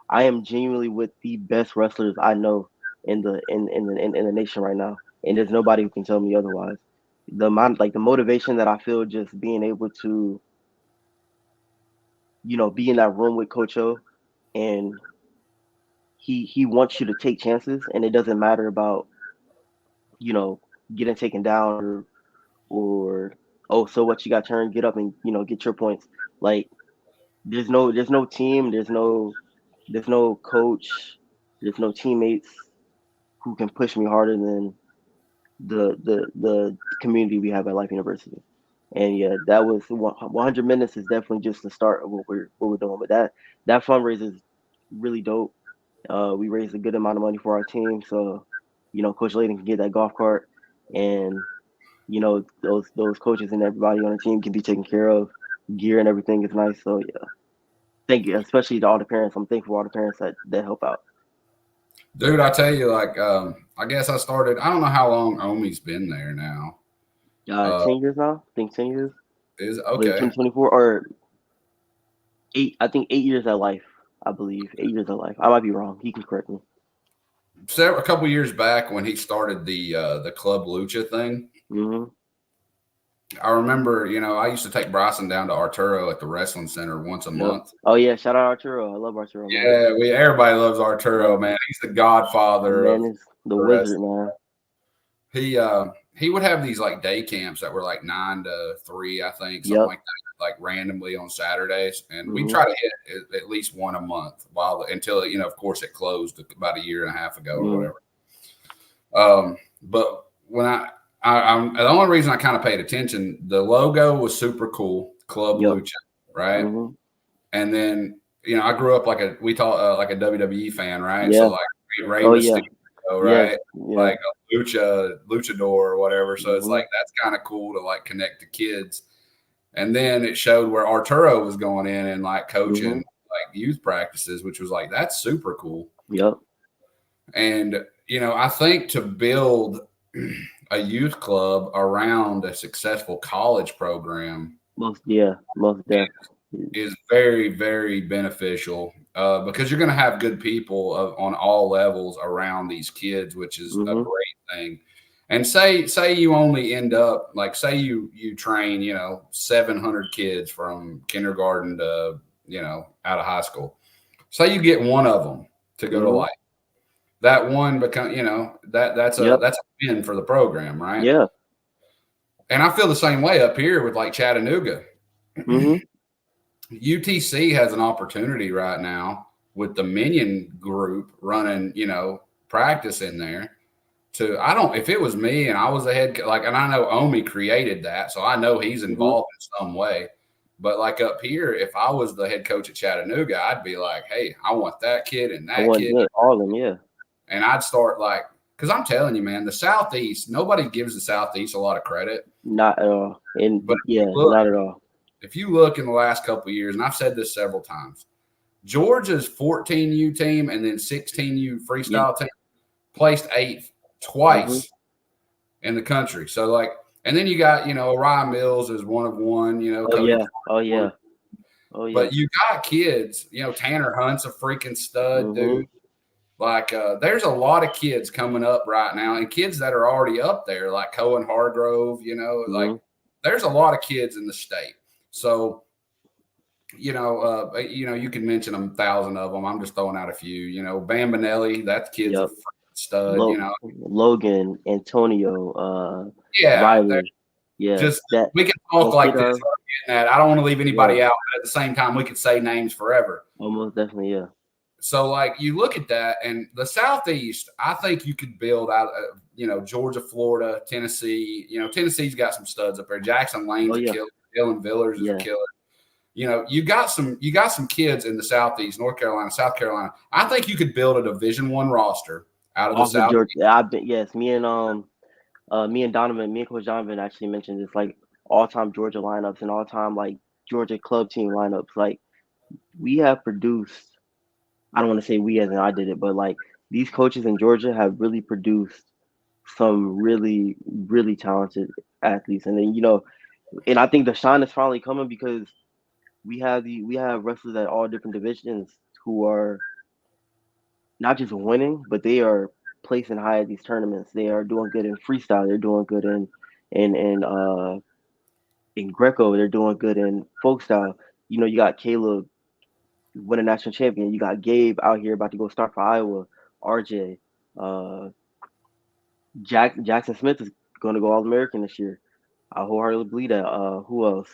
I am genuinely with the best wrestlers I know in the nation right now, and there's nobody who can tell me otherwise. The motivation that I feel just being able to be in that room with Coach O, and he wants you to take chances, and it doesn't matter about you know getting taken down or oh, so what, you got turned, get up and get your points. Like there's no team, there's no coach, there's no teammates who can push me harder than the community we have at Life University. And yeah, that was 100 minutes is definitely just the start of what we're doing. But that fundraiser is really dope. We raised a good amount of money for our team, so Coach Layden can get that golf cart, and those coaches and everybody on the team can be taken care of. Gear and everything is nice. So yeah, thank you, especially to all the parents. I'm thankful for all the parents that help out. Dude, I tell you, like, I guess I started. I don't know how long Omi's been there now. 10 years now. I think 10 years. Is Was it okay. 2024 or eight? I think 8 years at Life. I believe 8 years at Life. I might be wrong. He can correct me. A couple years back when he started the Club Lucha thing. Hmm. I remember, I used to take Bryson down to Arturo at the wrestling center once a Yep. month. Oh yeah, shout out Arturo. I love Arturo, man. Yeah, everybody loves Arturo, man. He's the The godfather of man is the the wizard, wrestling. man. He would have these like day camps that were like 9 to 3, I think, something Yep. like that, like randomly on Saturdays, and we Hmm. try to hit at least one a month until of course, it closed about a year and a half ago or whatever. But when I'm the only reason I kind of paid attention, the logo was super cool, Club Yep. Lucha, right? Hmm. And then I grew up like a WWE fan, right? Yeah. So like Rey Oh yeah. Mysterio, Yes. right? Yeah. Like a luchador or whatever. So it's Hmm. like that's kind of cool to like connect to kids. And then it showed where Arturo was going in and like coaching Hmm. like youth practices, which was like that's super cool. Yep. And I think to build a youth club around a successful college program Most definitely. is very, very beneficial because you're going to have good people on all levels around these kids, which is a Hmm. great thing. And say you only end up like say you train 700 kids from kindergarten to out of high school. Say you get one of them to go to Hmm. Life. That one become that's a Yep. win for the program, right? Yeah. And I feel the same way up here with like Chattanooga. Hmm. UTC has an opportunity right now with the Minion group running, practice in there. If it was me and I was the head, like, and I know Omi created that, so I know he's Hmm. involved in some way. But like up here, if I was the head coach at Chattanooga, I'd be like, hey, I want that kid and I that want, kid. yeah, all of them. Yeah. And I'd start like, because I'm telling you, man, the Southeast, nobody gives the Southeast a lot of credit. Not at all. And But yeah, not at all. if you look in the last couple of years, and I've said this several times, Georgia's 14U team and then 16U freestyle team placed 8th twice in the country. So like, and then you got, Orion Mills is one of one, Oh yeah. Oh yeah. Oh yeah. But you got kids, Tanner Hunt's a freaking stud, dude. Like, there's a lot of kids coming up right now, and kids that are already up there, like Cohen Hargrove, like there's a lot of kids in the state. So You can mention 1,000 of them. I'm just throwing out a few. Bmoney, that kid's a Yep. freaking stud. Logan, Antonio, Yeah, Riley. Yeah, just we can talk that like kid. this. I don't want to leave anybody Yeah. out, but at the same time, we could say names forever. Almost definitely, yeah. So, like, you look at that, and the Southeast, I think you could build out, Georgia, Florida, Tennessee. Tennessee's got some studs up there. Jackson Lane's a killer. Dylan Villers is a killer. You got some kids in the Southeast, North Carolina, South Carolina. I think you could build a Division I roster out of the South. Yes, me and Donovan, me and Coach Donovan actually mentioned this, like all-time Georgia lineups and all-time like Georgia club team lineups. Like we have produced. I don't want to say we as in I did it, but like these coaches in Georgia have really produced some really, really talented athletes. And then, and I think the shine is finally coming because we have wrestlers at all different divisions who are not just winning, but they are placing high at these tournaments. They are doing good in freestyle. They're doing good in Greco. They're doing good in folk style. You got Caleb winning national champion. You got Gabe out here about to go start for Iowa. RJ, Jackson Smith is going to go All American this year. I wholeheartedly believe that. Who else?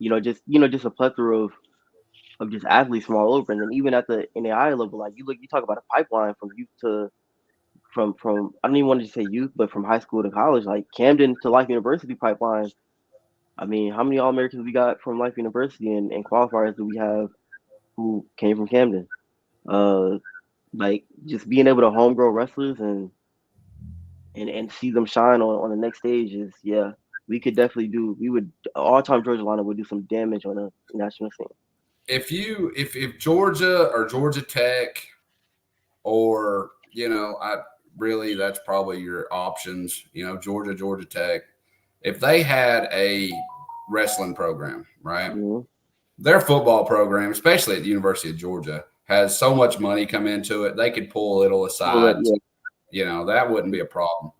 Just a plethora of just athletes from all over, and then even at the NAI level, like you talk about a pipeline from youth to from I don't even want to say youth, but from high school to college, like Camden to Life University pipeline. I mean, how many All Americans we got from Life University and qualifiers do we have who came from Camden? Like just being able to home grow wrestlers and see them shine on the next stage is we could definitely we would all time Georgia lineup would do some damage on a national scene. If Georgia or Georgia Tech or that's probably your options, Georgia Tech, if they had a wrestling program, right? Mm-hmm. Their football program, especially at the University of Georgia, has so much money come into it. They could pull a little aside. That wouldn't be a problem.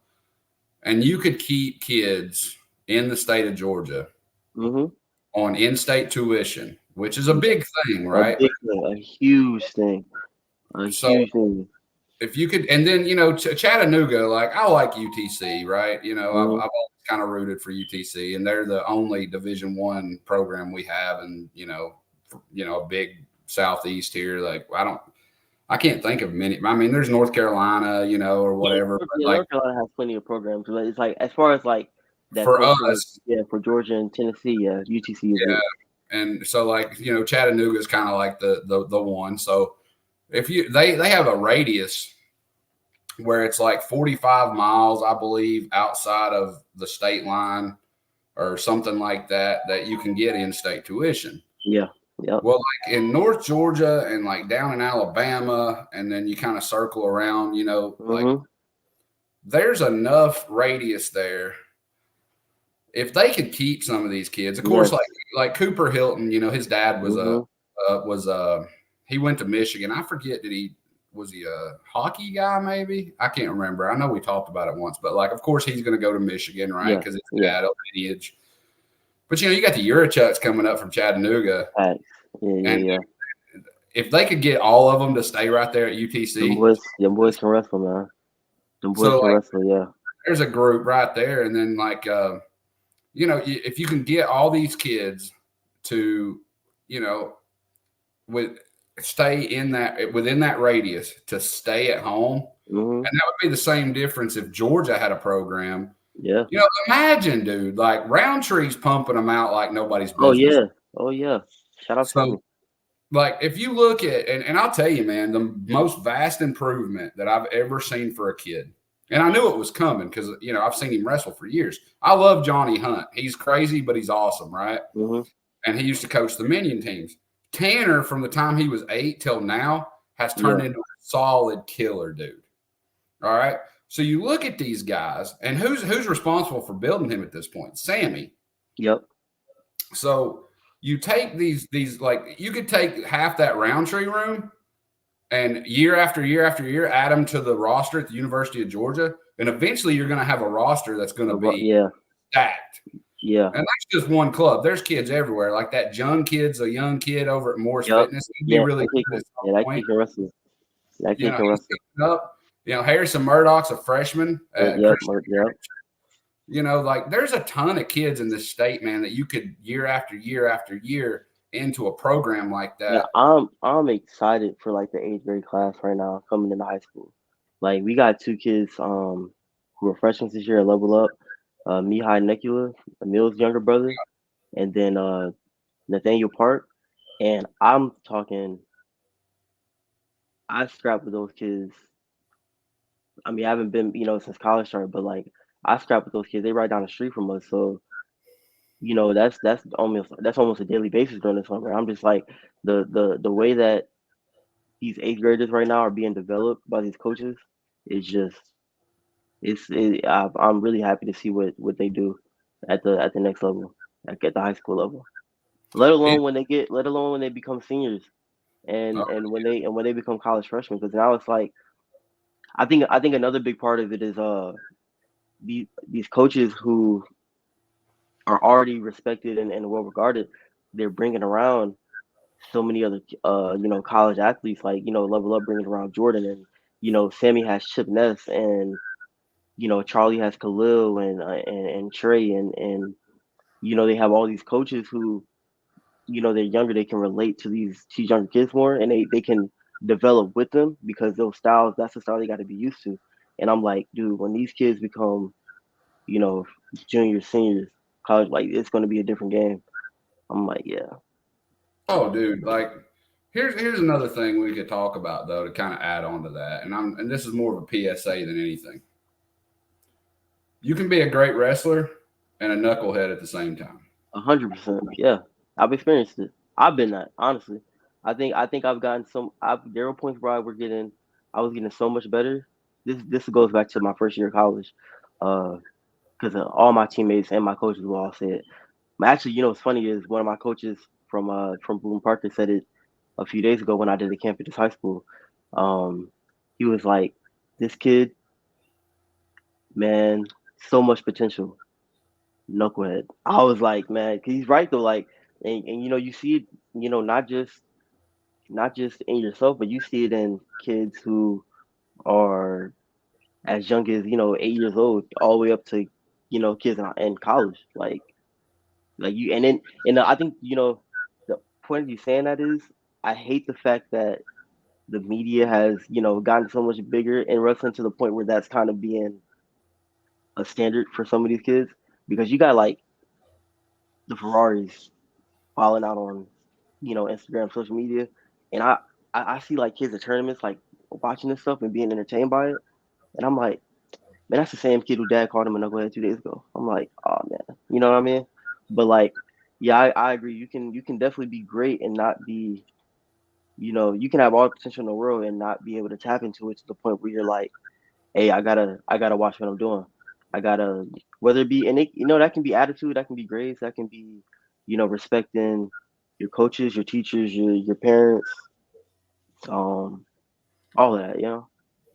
And you could keep kids in the state of Georgia on in-state tuition, which is a big thing, right? A big thing, a huge thing. Huge thing. If you could, and then, Chattanooga, like I like UTC, right? I've always kind of rooted for UTC, and they're the only Division I program we have, and a big Southeast here. Like I can't think of many. I mean, there's North Carolina, or whatever. North Carolina has plenty of programs, but it's like as far as like that for us, for Georgia and Tennessee, UTC is it. And so like Chattanooga is kind of like the one. So if they have a radius where it's like 45 miles, I believe, outside of the state line or something like that you can get in-state tuition. Yeah. Yep. Well, like in North Georgia and like down in Alabama, and then you kind of circle around, like there's enough radius there. If they could keep some of these kids, of course, like Cooper Hilton, his dad was he went to Michigan. I forget, was he a hockey guy? Maybe, I can't remember. I know we talked about it once, but like, of course, he's going to go to Michigan, right? Because it's dad lineage. But you got the Urichucks coming up from Chattanooga. Right. Yeah. If they could get all of them to stay right there at UTC, them boys can wrestle, man. Them boys can wrestle, yeah. There's a group right there, and then like if you can get all these kids to stay within that radius to stay at home, and that would be the same difference if Georgia had a program. Yeah. Imagine, dude, like Roundtree's pumping them out like nobody's business. Oh yeah. Shout out to me. Like if you look at, and I'll tell you, man, the most vast improvement that I've ever seen for a kid, and I knew it was coming because I've seen him wrestle for years. I love Johnny Hunt. He's crazy, but he's awesome, right? And he used to coach the Minion teams. Tanner, from the time he was 8 till now, has turned into a solid killer, dude. All right. So you look at these guys, and who's responsible for building him at this point? Sammy. Yep. So you take these like you could take half that Roundtree room, and year after year after year add them to the roster at the University of Georgia, and eventually you're going to have a roster that's going to be stacked. Yeah. And that's just one club. There's kids everywhere. Like that Jung kid's a young kid over at Morris Yep. Fitness. He'd be Yeah. really That kid good can. at some Yeah, that point. kid can wrestle. That You kid know, can he's wrestle. coming up. You know, Harrison Murdoch's a freshman at Yep. Christian. Yep. You know, like there's a ton of kids in this state, man, that you could year after year after year into a program like Yeah, that. I'm excited for like the eighth grade class right now coming into high school. Like we got two kids who are freshmen this year at Level Up, Mihai Nekula, Emil's younger brother, and then Nathaniel Park. And I'm talking, I scrapped with those kids. I mean, I haven't been, since college started, but like I scrapped with those kids. They right down the street from us, so that's almost a daily basis during the summer. I'm just like the way that these eighth graders right now are being developed by these coaches is just I'm really happy to see what they do at the next level, like at the high school level. It, Let alone when they become seniors and oh, when they become college freshmen. Because now it's like I think another big part of it is these coaches who are already respected and well regarded, they're bringing around so many other college athletes like Level Up bringing around Jordan, and Sammy has Chip Ness, and Charlie has Khalil, and Trey, and they have all these coaches who they're younger, they can relate to these younger kids more, and they can develop with them because those styles, that's the style they got to be used to. And I'm like, dude, when these kids become you know juniors, seniors, college, like it's going to be a different game. I'm like, yeah. oh, dude, like here's another thing we could talk about though to kind of add on to that, and this is more of a PSA than anything. You can be a great wrestler and a knucklehead at the same time. 100%. Yeah, I've experienced it. I've been that, honestly. I think I've gotten some. There were points where I was getting so much better. This goes back to my first year of college, because all my teammates and my coaches will all say it. Actually, what's funny is one of my coaches from Bloom Parker said it a few days ago when I did a camp at this high school. Um, he was like, "This kid, man, so much potential, knucklehead." I was like, man, 'cause he's right though. Like, and you see it, not just in yourself, but you see it in kids who are as young as 8 years old, all the way up to kids in college. Like you, and I think the point of you saying that is I hate the fact that the media has gotten so much bigger in wrestling to the point where that's kind of being a standard for some of these kids, because you got like the Ferraris falling out on Instagram, social media, and I see like kids at tournaments like watching this stuff and being entertained by it, and I'm like, man, that's the same kid who dad called him a knucklehead 2 days ago. I'm like, oh man, you know what I mean? But like, yeah, I agree. You can definitely be great and not be, you can have all the potential in the world and not be able to tap into it to the point where you're like, hey, I gotta watch what I'm doing. I gotta, whether it be, and that can be attitude, that can be grades, that can be, respecting your coaches, your teachers, your parents, um, all of that.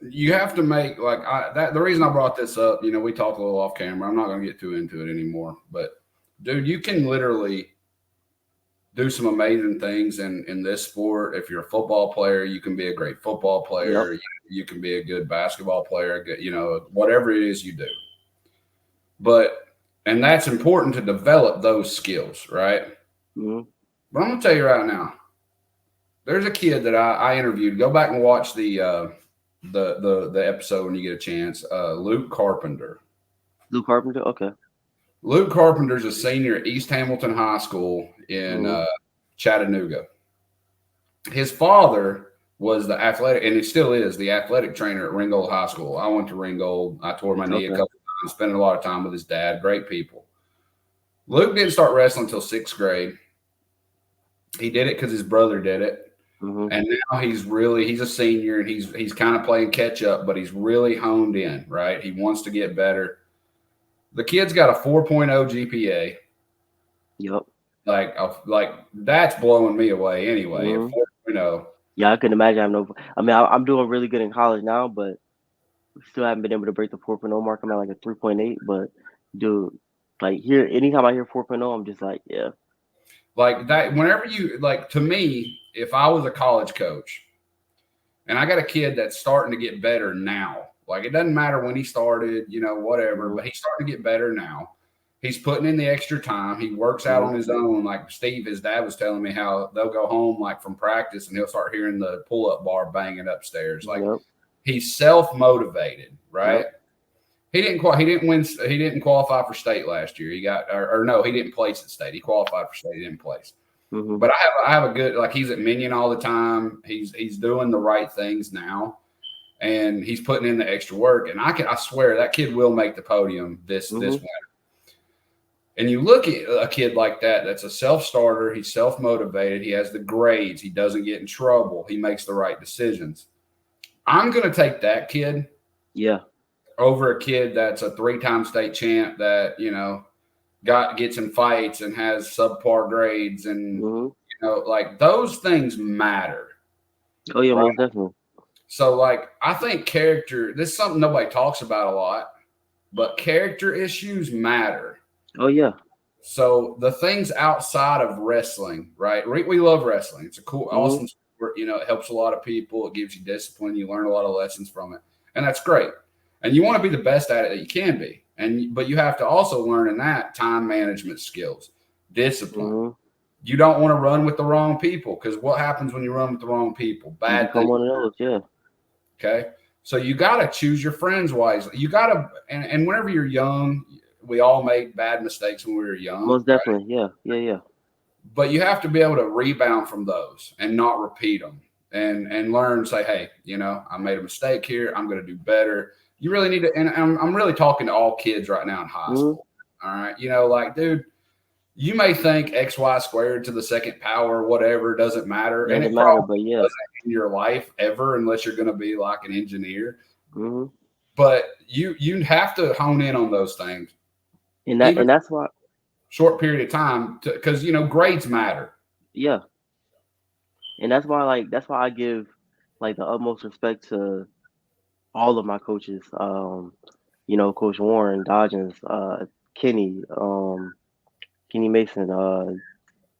You have to make like that. The reason I brought this up, we talked a little off camera. I'm not going to get too into it anymore, but dude, you can literally do some amazing things in this sport. If you're a football player, you can be a great football Yep. player. You can be a good basketball player. Whatever it is you do. But and that's important to develop those skills, right? Hmm. But I'm gonna tell you right now, there's a kid that I interviewed. Go back and watch the episode when you get a chance. Luke Carpenter. Luke Carpenter. Okay. Luke Carpenter's a senior at East Hamilton High School in Hmm. Chattanooga. His father was the athletic, and it still is the athletic trainer at Ringgold High School. I went to Ringgold. I tore my knee a Okay. couple times, spending a lot of time with his dad. Great people. Luke didn't start wrestling until sixth grade. He did it because his brother did it. Hmm. And now he's a senior and he's kind of playing catch up, but he's really honed in, right? He wants to get better. The kid's got a 4.0 GPA. Yep. Like that's blowing me away anyway. A Hmm. 4.0. Yeah, I couldn't imagine having no. I mean, I'm doing really good in college now, but still haven't been able to break the 4.0 mark. I'm at like a 3.8, but dude, Like here, anytime I hear 4.0, I'm just like, yeah. Like that, whenever you like, to me, if I was a college coach and I got a kid that's starting to get better now, like it doesn't matter when he started, whatever, but he's starting to get better now. He's putting in the extra time. He works out on his own. Like Steve, his dad was telling me how they'll go home like from practice and he'll start hearing the pull-up bar banging upstairs. Like he's self-motivated, right? He didn't win. He didn't qualify for state last year. He got or no, he didn't place at state. He qualified for state. He didn't place. But I have a good, like, he's at Minion all the time. He's doing the right things now, and he's putting in the extra work. And I swear that kid will make the podium this winter. And you look at a kid like that, that's a self-starter. He's self-motivated. He has the grades. He doesn't get in trouble. He makes the right decisions. I'm going to take that kid. Yeah. Over a kid that's a 3-time state champ that, gets in fights and has subpar grades. And, like those things matter. Oh, yeah, most definitely. So, like, I think character, this is something nobody talks about a lot, but character issues matter. Oh, yeah. So the things outside of wrestling, right? We love wrestling. It's a cool, awesome sport. It helps a lot of people. It gives you discipline. You learn a lot of lessons from it. And that's great. And you want to be the best at it that you can be. But you have to also learn in that time management skills, discipline. You don't want to run with the wrong people, because what happens when you run with the wrong people? Bad things. One of those, yeah. Okay. So you got to choose your friends wisely. You got to, and whenever you're young, we all made bad mistakes when we were young. Most definitely. Right? Yeah. But you have to be able to rebound from those and not repeat them and learn, say, hey, I made a mistake here. I'm going to do better. You really need to, and I'm really talking to all kids right now in high school. All right. Like, dude, you may think XY squared to the second power, whatever, doesn't matter. Doesn't and it matter, probably but yeah. doesn't in your life ever, unless you're going to be like an engineer. But you have to hone in on those things. And that's why short period of time, because grades matter. Yeah. And that's why I give like the utmost respect to all of my coaches. Coach Warren, Dodgens, Kenny, Kenny Mason,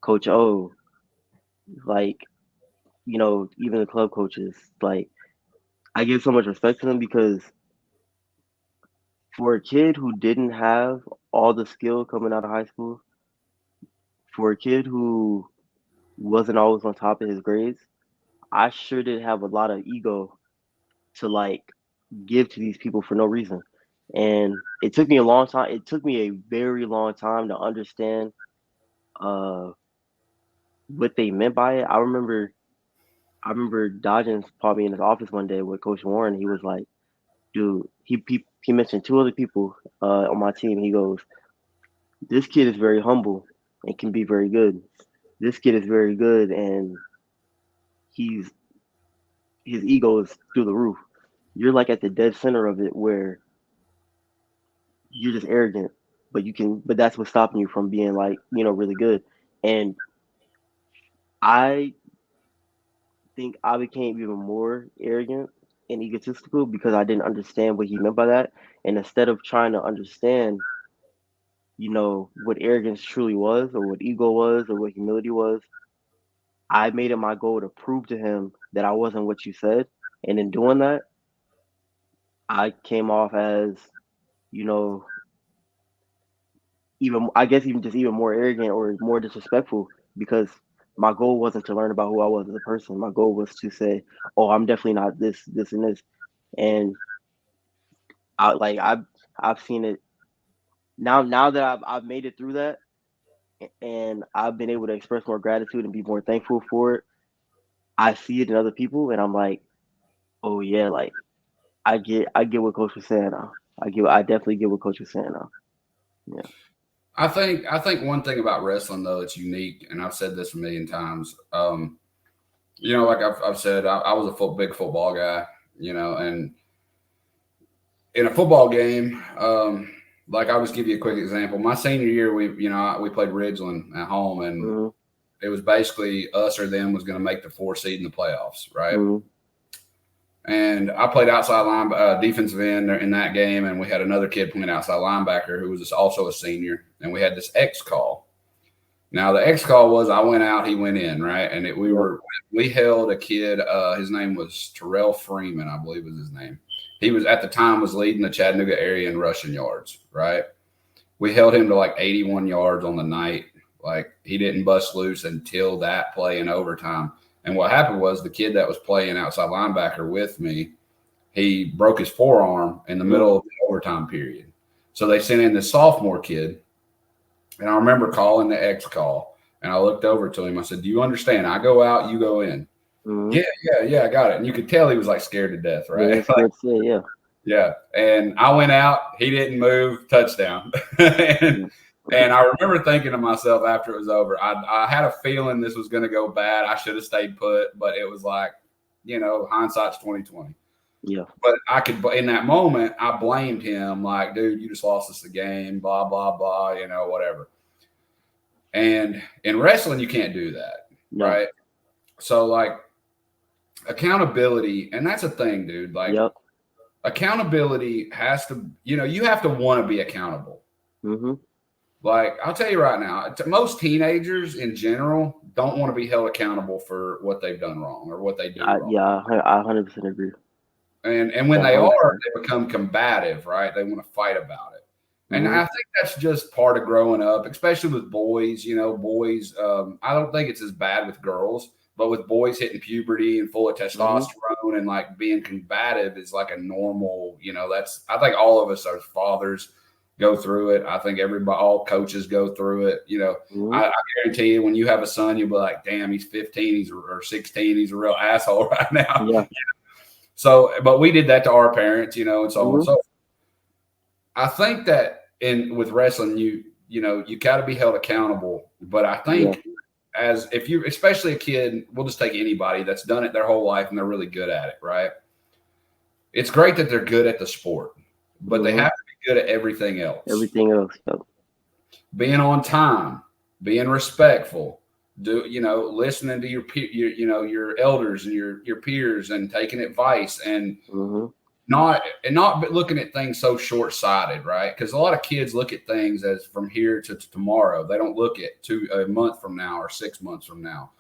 Coach O, like, even the club coaches. Like, I give so much respect to them, because for a kid who didn't have all the skill coming out of high school, for a kid who wasn't always on top of his grades, I sure did have a lot of ego to like give to these people for no reason. And it took me a long time. It took me a very long time to understand what they meant by it. I remember Dodgens called me in his office one day with Coach Warren. He was like, dude, he mentioned 2 other people on my team. He goes, this kid is very humble and can be very good. This kid is very good, and his ego is through the roof. You're like at the dead center of it, where you're just arrogant, but that's what's stopping you from being like, really good. And I think I became even more arrogant and egotistical because I didn't understand what he meant by that. And instead of trying to understand, what arrogance truly was, or what ego was, or what humility was, I made it my goal to prove to him that I wasn't what you said. And in doing that, I came off as, even more arrogant or more disrespectful, because my goal wasn't to learn about who I was as a person. My goal was to say, oh, I'm definitely not this, this, and this. And I've seen it now that I've made it through that, and I've been able to express more gratitude and be more thankful for it. I see it in other people, and I'm like, oh yeah, like I get what Coach was saying now. I definitely get what Coach was saying now. Yeah. I think one thing about wrestling, though, it's unique, and I've said this a million times. Like I've said, I was a big football guy, and in a football game, like I'll just give you a quick example. My senior year, we played Ridgeland at home, and it was basically us or them was going to make the 4 seed in the playoffs, right? And I played outside defensive end in that game, and we had another kid playing outside linebacker who was also a senior, and we had this X call. Now the X call was I went out, he went in, right? And we held a kid. His name was Terrell Freeman, I believe was his name. He was at the time was leading the Chattanooga area in rushing yards, right? We held him to like 81 yards on the night. Like he didn't bust loose until that play in overtime. And what happened was the kid that was playing outside linebacker with me, he broke his forearm in the middle of the overtime period. So they sent in this sophomore kid. And I remember calling the X call, and I looked over to him. I said, "Do you understand? I go out, you go in." Mm-hmm. Yeah, I got it. And you could tell he was like scared to death, right? Yeah, Like, yeah. Yeah. And I went out, he didn't move, touchdown. and I remember thinking to myself after it was over, I had a feeling this was going to go bad. I should have stayed put, but it was like, hindsight's 2020. Yeah. But I could, in that moment, I blamed him like, dude, you just lost us the game, blah, blah, blah, whatever. And in wrestling, you can't do that, right? So, like, accountability, and that's a thing, dude. Like, accountability has to, you have to want to be accountable. Mm-hmm. Like, I'll tell you right now, most teenagers in general don't want to be held accountable for what they've done wrong or what they do wrong. Yeah, I 100% agree. And when they are, they become combative, right? They want to fight about it. And I think that's just part of growing up, especially with boys. Boys, I don't think it's as bad with girls, but with boys hitting puberty and full of testosterone and like being combative is like a normal, I think all of us as fathers go through it. I think all coaches go through it. I guarantee you when you have a son, you'll be like, damn, he's 15, or 16. He's a real asshole right now. Yeah. So, but we did that to our parents, and so on. So I think that with wrestling, you got to be held accountable. But I think especially a kid, we'll just take anybody that's done it their whole life and they're really good at it, right? It's great that they're good at the sport, but they have to be good at everything else. Being on time, being respectful, listening to your elders and your peers and taking advice and not looking at things so short-sighted, right? Because a lot of kids look at things as from here to tomorrow. They don't look at a month from now or 6 months from now.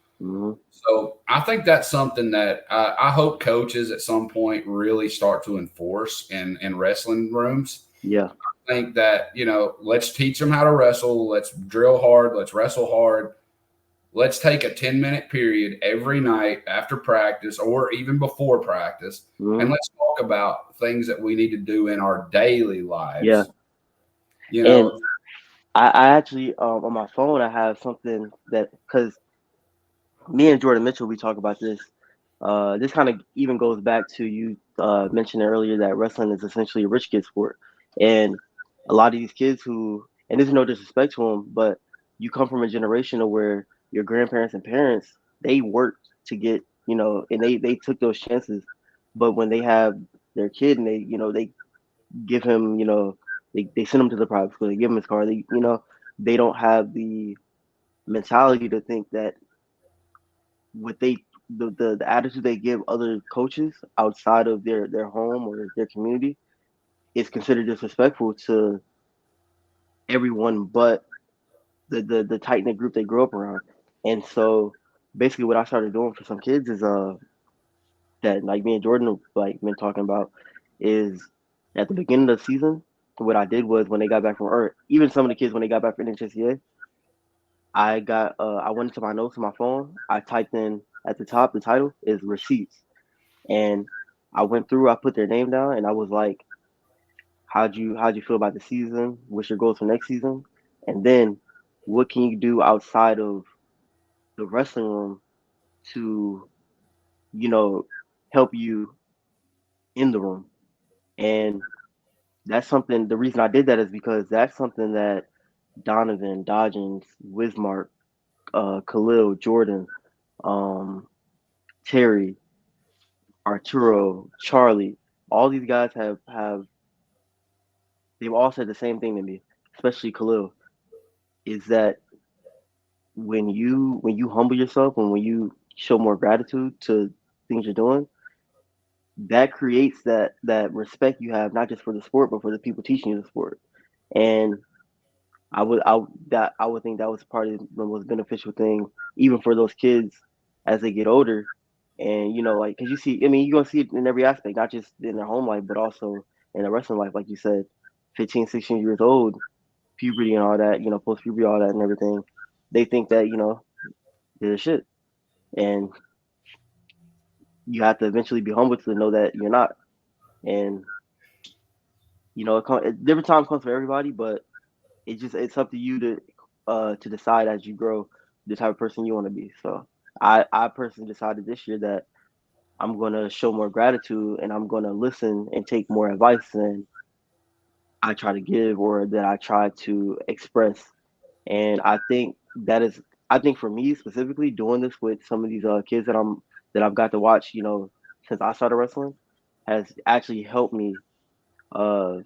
So I think that's something that I hope coaches at some point really start to enforce in wrestling rooms. Yeah. I think that, let's teach them how to wrestle. Let's drill hard. Let's wrestle hard. Let's take a 10-minute period every night after practice or even before practice, and let's talk about things that we need to do in our daily lives. Yeah. And I actually, on my phone, I have something that, because me and Jordan Mitchell, we talk about this. This kind of even goes back to you mentioning earlier that wrestling is essentially a rich kid sport. And a lot of these kids and there's no disrespect to them, but you come from a generation of where your grandparents and parents, they worked to get, and they took those chances. But when they have their kid and they give him, they send him to the private school, they give him his car, they don't have the mentality to think that the attitude they give other coaches outside of their home or their community is considered disrespectful to everyone but the tight knit group they grew up around. And so basically what I started doing for some kids is that like me and Jordan like been talking about is at the beginning of the season, what I did was when they got back from or even some of the kids when they got back from NHSCA, I went into my notes on my phone, I typed in at the top the title is receipts. And I went through, I put their name down and I was like, how'd you feel about the season? What's your goals for next season? And then what can you do outside of the wrestling room to, help you in the room? And that's something, the reason I did that is because that's something that Donovan, Dodgens, Wismark, Khalil, Jordan, Terry, Arturo, Charlie, all these guys they've all said the same thing to me, especially Khalil, is that when you humble yourself and when you show more gratitude to things you're doing, that creates that respect you have, not just for the sport, but for the people teaching you the sport. And I would think that was part of the most beneficial thing, even for those kids as they get older. And like, because you see, I mean, you're gonna see it in every aspect, not just in their home life, but also in their wrestling life. Like you said, 15, 16 years old, puberty and all that, post puberty, all that and everything. They think that they're the shit, and you have to eventually be humble to know that you're not. And different times comes for everybody, but it's up to you to decide as you grow the type of person you want to be. So I personally decided this year that I'm gonna show more gratitude and I'm gonna listen and take more advice than I try to give or that I try to express. And I think for me specifically doing this with some of these kids that I've got to watch, since I started wrestling, has actually helped me uh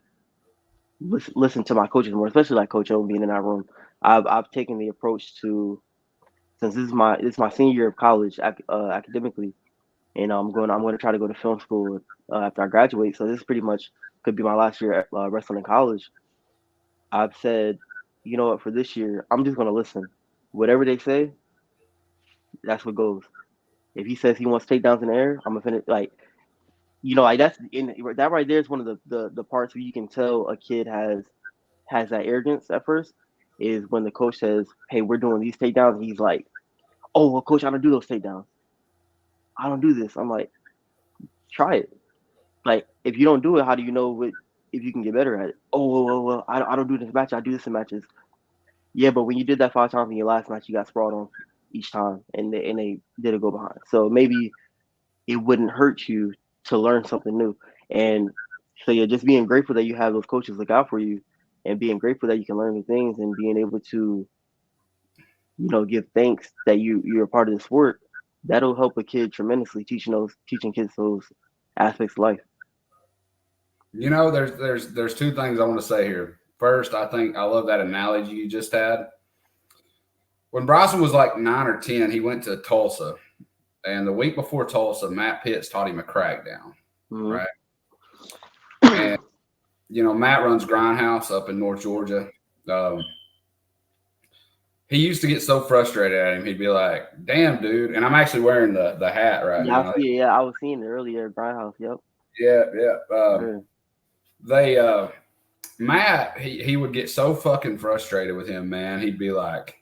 listen to my coaches more, especially like Coach O being in that room. I've taken the approach to, since this is my senior year of college academically, and I'm going to try to go to film school after I graduate. So this pretty much could be my last year at wrestling in college. I've said, you know what, for this year, I'm just going to listen. Whatever they say, that's what goes. If he says he wants takedowns in the air, I'm gonna finish. Like, like that right there is one of the parts where you can tell a kid has that arrogance at first, is when the coach says, "Hey, we're doing these takedowns," and he's like, "Oh, well, coach, I don't do those takedowns. I don't do this." I'm like, "Try it. Like, if you don't do it, how do you know if you can get better at it?" "Oh, well, I don't do this match. I do this in matches." Yeah, but when you did that 5 times in your last match, you got sprawled on each time, and they did a go behind. So maybe it wouldn't hurt you to learn something new. And so yeah, just being grateful that you have those coaches look out for you, and being grateful that you can learn new things, and being able to give thanks that you're a part of the sport. That'll help a kid tremendously, teaching kids those aspects of life. There's two things I want to say here. First, I think I love that analogy you just had. When Bryson was like 9 or 10, he went to Tulsa, and the week before Tulsa, Matt Pitts taught him a crackdown, Mm-hmm. right? And Matt runs Grindhouse up in North Georgia. He used to get so frustrated at him. He'd be like, "Damn, dude!" And I'm actually wearing the hat right Yeah, I now. see it. Yeah, I was seeing it earlier at Grindhouse. Yep. Yeah, yeah. Yeah. They Matt, he would get so fucking frustrated with him, man. He'd be like,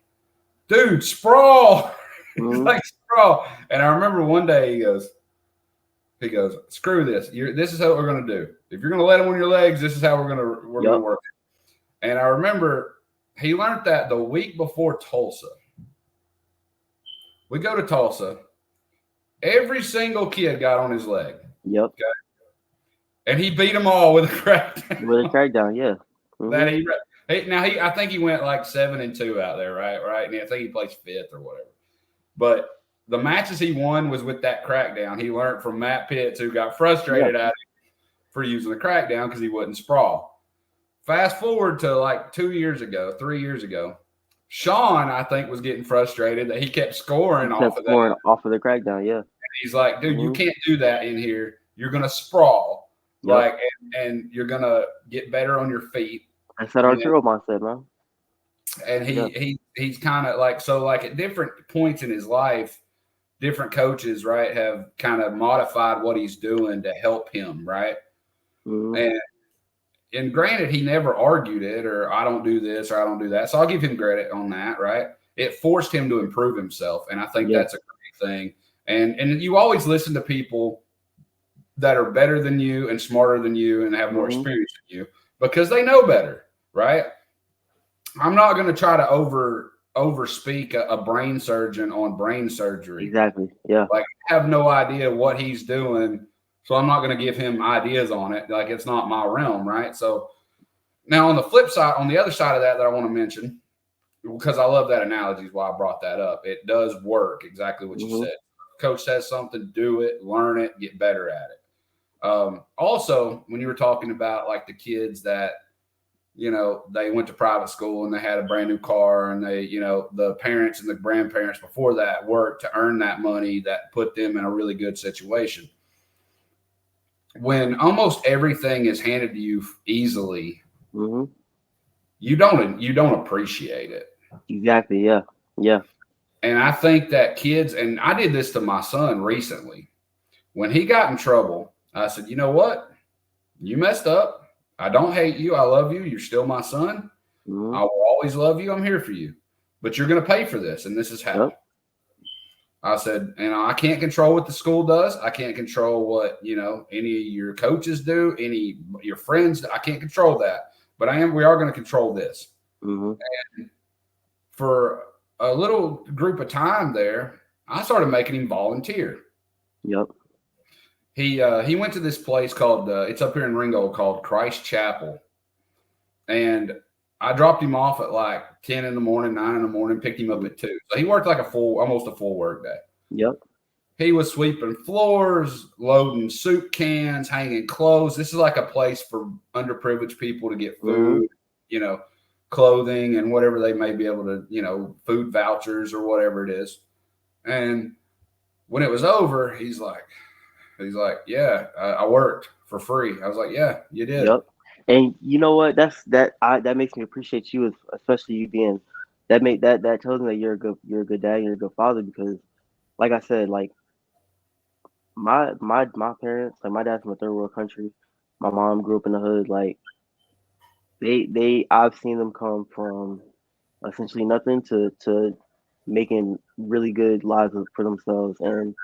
"Dude, sprawl." He's Mm-hmm. like, "Sprawl." And I remember one day he goes, "Screw this. This is how we're gonna do. If you're gonna let him on your legs, this is how we're gonna Yep. work." And I remember he learned that the week before Tulsa. We go to Tulsa. Every single kid got on his leg. Yep. Okay? And he beat them all with a crackdown. With a crackdown, yeah. That Mm-hmm. I think he went like 7-2 out there, right? And I think he placed fifth or whatever. But the matches he won was with that crackdown. He learned from Matt Pitts, who got frustrated at him for using the crackdown because he wouldn't sprawl. Fast forward to like 3 years ago, Sean, I think, was getting frustrated that he kept scoring off of that. Scoring off of the crackdown, yeah. He's like, "Dude, you Mm-hmm. can't do that in here. You're gonna sprawl, Yep. like, and you're gonna get better on your feet." That's that Arturo mindset, man. And he's kind of like, so like at different points in his life, different coaches, right, have kind of modified what he's doing to help him, right? Mm-hmm. And granted, he never argued it, or I don't do this or I don't do that. So I'll give him credit on that, right? It forced him to improve himself, and I think Yeah. that's a great thing. And you always listen to people that are better than you and smarter than you and have more Mm-hmm. experience than you because they know better, right? I'm not going to try to overspeak a brain surgeon on brain surgery. Exactly. Yeah. Like, I have no idea what he's doing, so I'm not going to give him ideas on it. Like, it's not my realm, right? So now on the flip side, on the other side of that I want to mention, because I love that analogy is why I brought that up. It does work exactly what you said. Coach says something, do it, learn it, get better at it. Also, when you were talking about like the kids that, they went to private school and they had a brand new car and they, the parents and the grandparents before that worked to earn that money that put them in a really good situation. when almost everything is handed to you easily, Mm-hmm. you don't appreciate it. Exactly. Yeah. Yeah. And I think that kids, and I did this to my son recently. When he got in trouble, I said, you know what? You messed up. I don't hate you. I love you. You're still my son. Mm-hmm. I will always love you. I'm here for you. But you're going to pay for this. And this is how. Yep. I said, I can't control what the school does. I can't control what, any of your coaches do, any your friends. I can't control that. But we are going to control this. Mm-hmm. And for a little group of time there, I started making him volunteer. Yep. He went to this place called it's up here in Ringgold called Christ Chapel, and I dropped him off at like 10 in the morning, 9 in the morning, picked him up at 2. So he worked like almost a full work day. Yep. He was sweeping floors, loading soup cans, hanging clothes. This is like a place for underprivileged people to get food, clothing and whatever they may be able to, food vouchers or whatever it is. And when it was over, he's like, yeah, I worked for free. I was like, yeah, you did. Yep. And you know what? That makes me appreciate you, especially you being that tells me that you're a good dad, you're a good father because, like I said, like my parents, like my dad's from a third world country. My mom grew up in the hood. Like I've seen them come from essentially nothing to making really good lives for themselves. And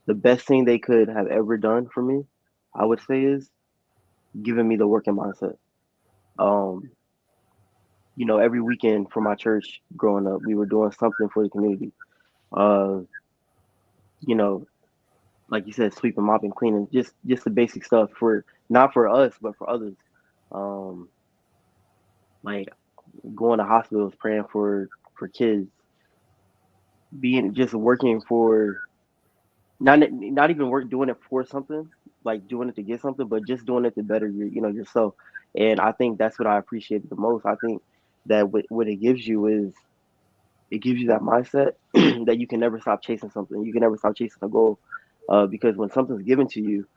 the best thing they could have ever done for me, I would say, is giving me the working mindset. Um, every weekend for my church growing up, we were doing something for the community. Uh, you know, like you said, sweeping, mopping, cleaning, just the basic stuff for not for us, but for others. Um, like going to hospitals, praying for kids, being just working for not even doing it for something, like doing it to get something, but just doing it to better yourself. And I think that's what I appreciate the most. I think that what it gives you is it gives you that mindset that you can never stop chasing something. You can never stop chasing a goal, because when something's given to you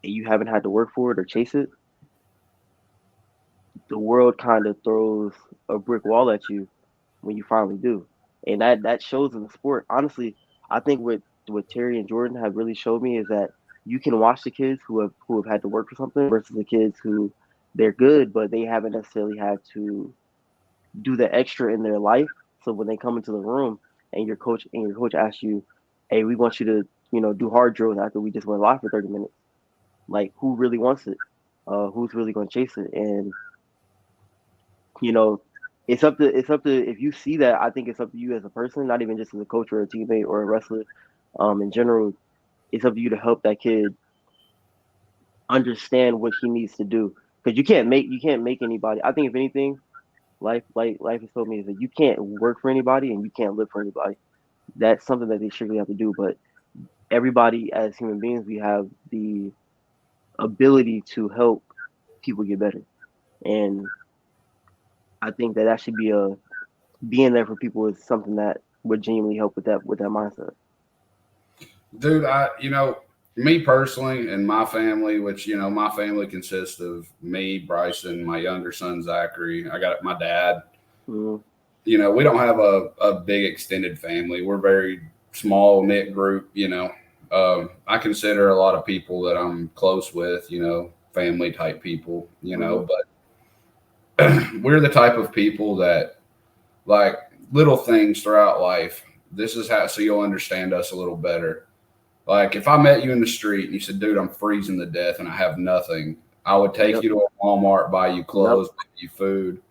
and you haven't had to work for it or chase it, the world kind of throws a brick wall at you when you finally do, and that shows in the sport. Honestly, I think what Terry and Jordan have really showed me is that you can watch the kids who have had to work for something versus the kids who they're good, but they haven't necessarily had to do the extra in their life. So when they come into the room and your coach asks you, "Hey, we want you to do hard drills after we just went live for 30 minutes." Like, who really wants it? Who's really going to chase it? And you know, it's up to if you see that. I think it's up to you as a person, not even just as a coach or a teammate or a wrestler. In general, it's up to you to help that kid understand what he needs to do because you can't make anybody. I think if anything, life has told me is that you can't work for anybody and you can't live for anybody. That's something that they strictly have to do. But everybody, as human beings, we have the ability to help people get better, and I think that should be a being there for people is something that would genuinely help with that mindset. Dude, me personally and my family, which, my family consists of me, Bryson, my younger son, Zachary. I got my dad. Mm-hmm. We don't have a big extended family. We're very small knit group, I consider a lot of people that I'm close with, family type people, Mm-hmm. but we're the type of people that like little things throughout life. This is how, so you'll understand us a little better. Like if I met you in the street and you said, dude, I'm freezing to death and I have nothing, I would take Yep. you to a Walmart, buy you Yep. clothes, buy you food.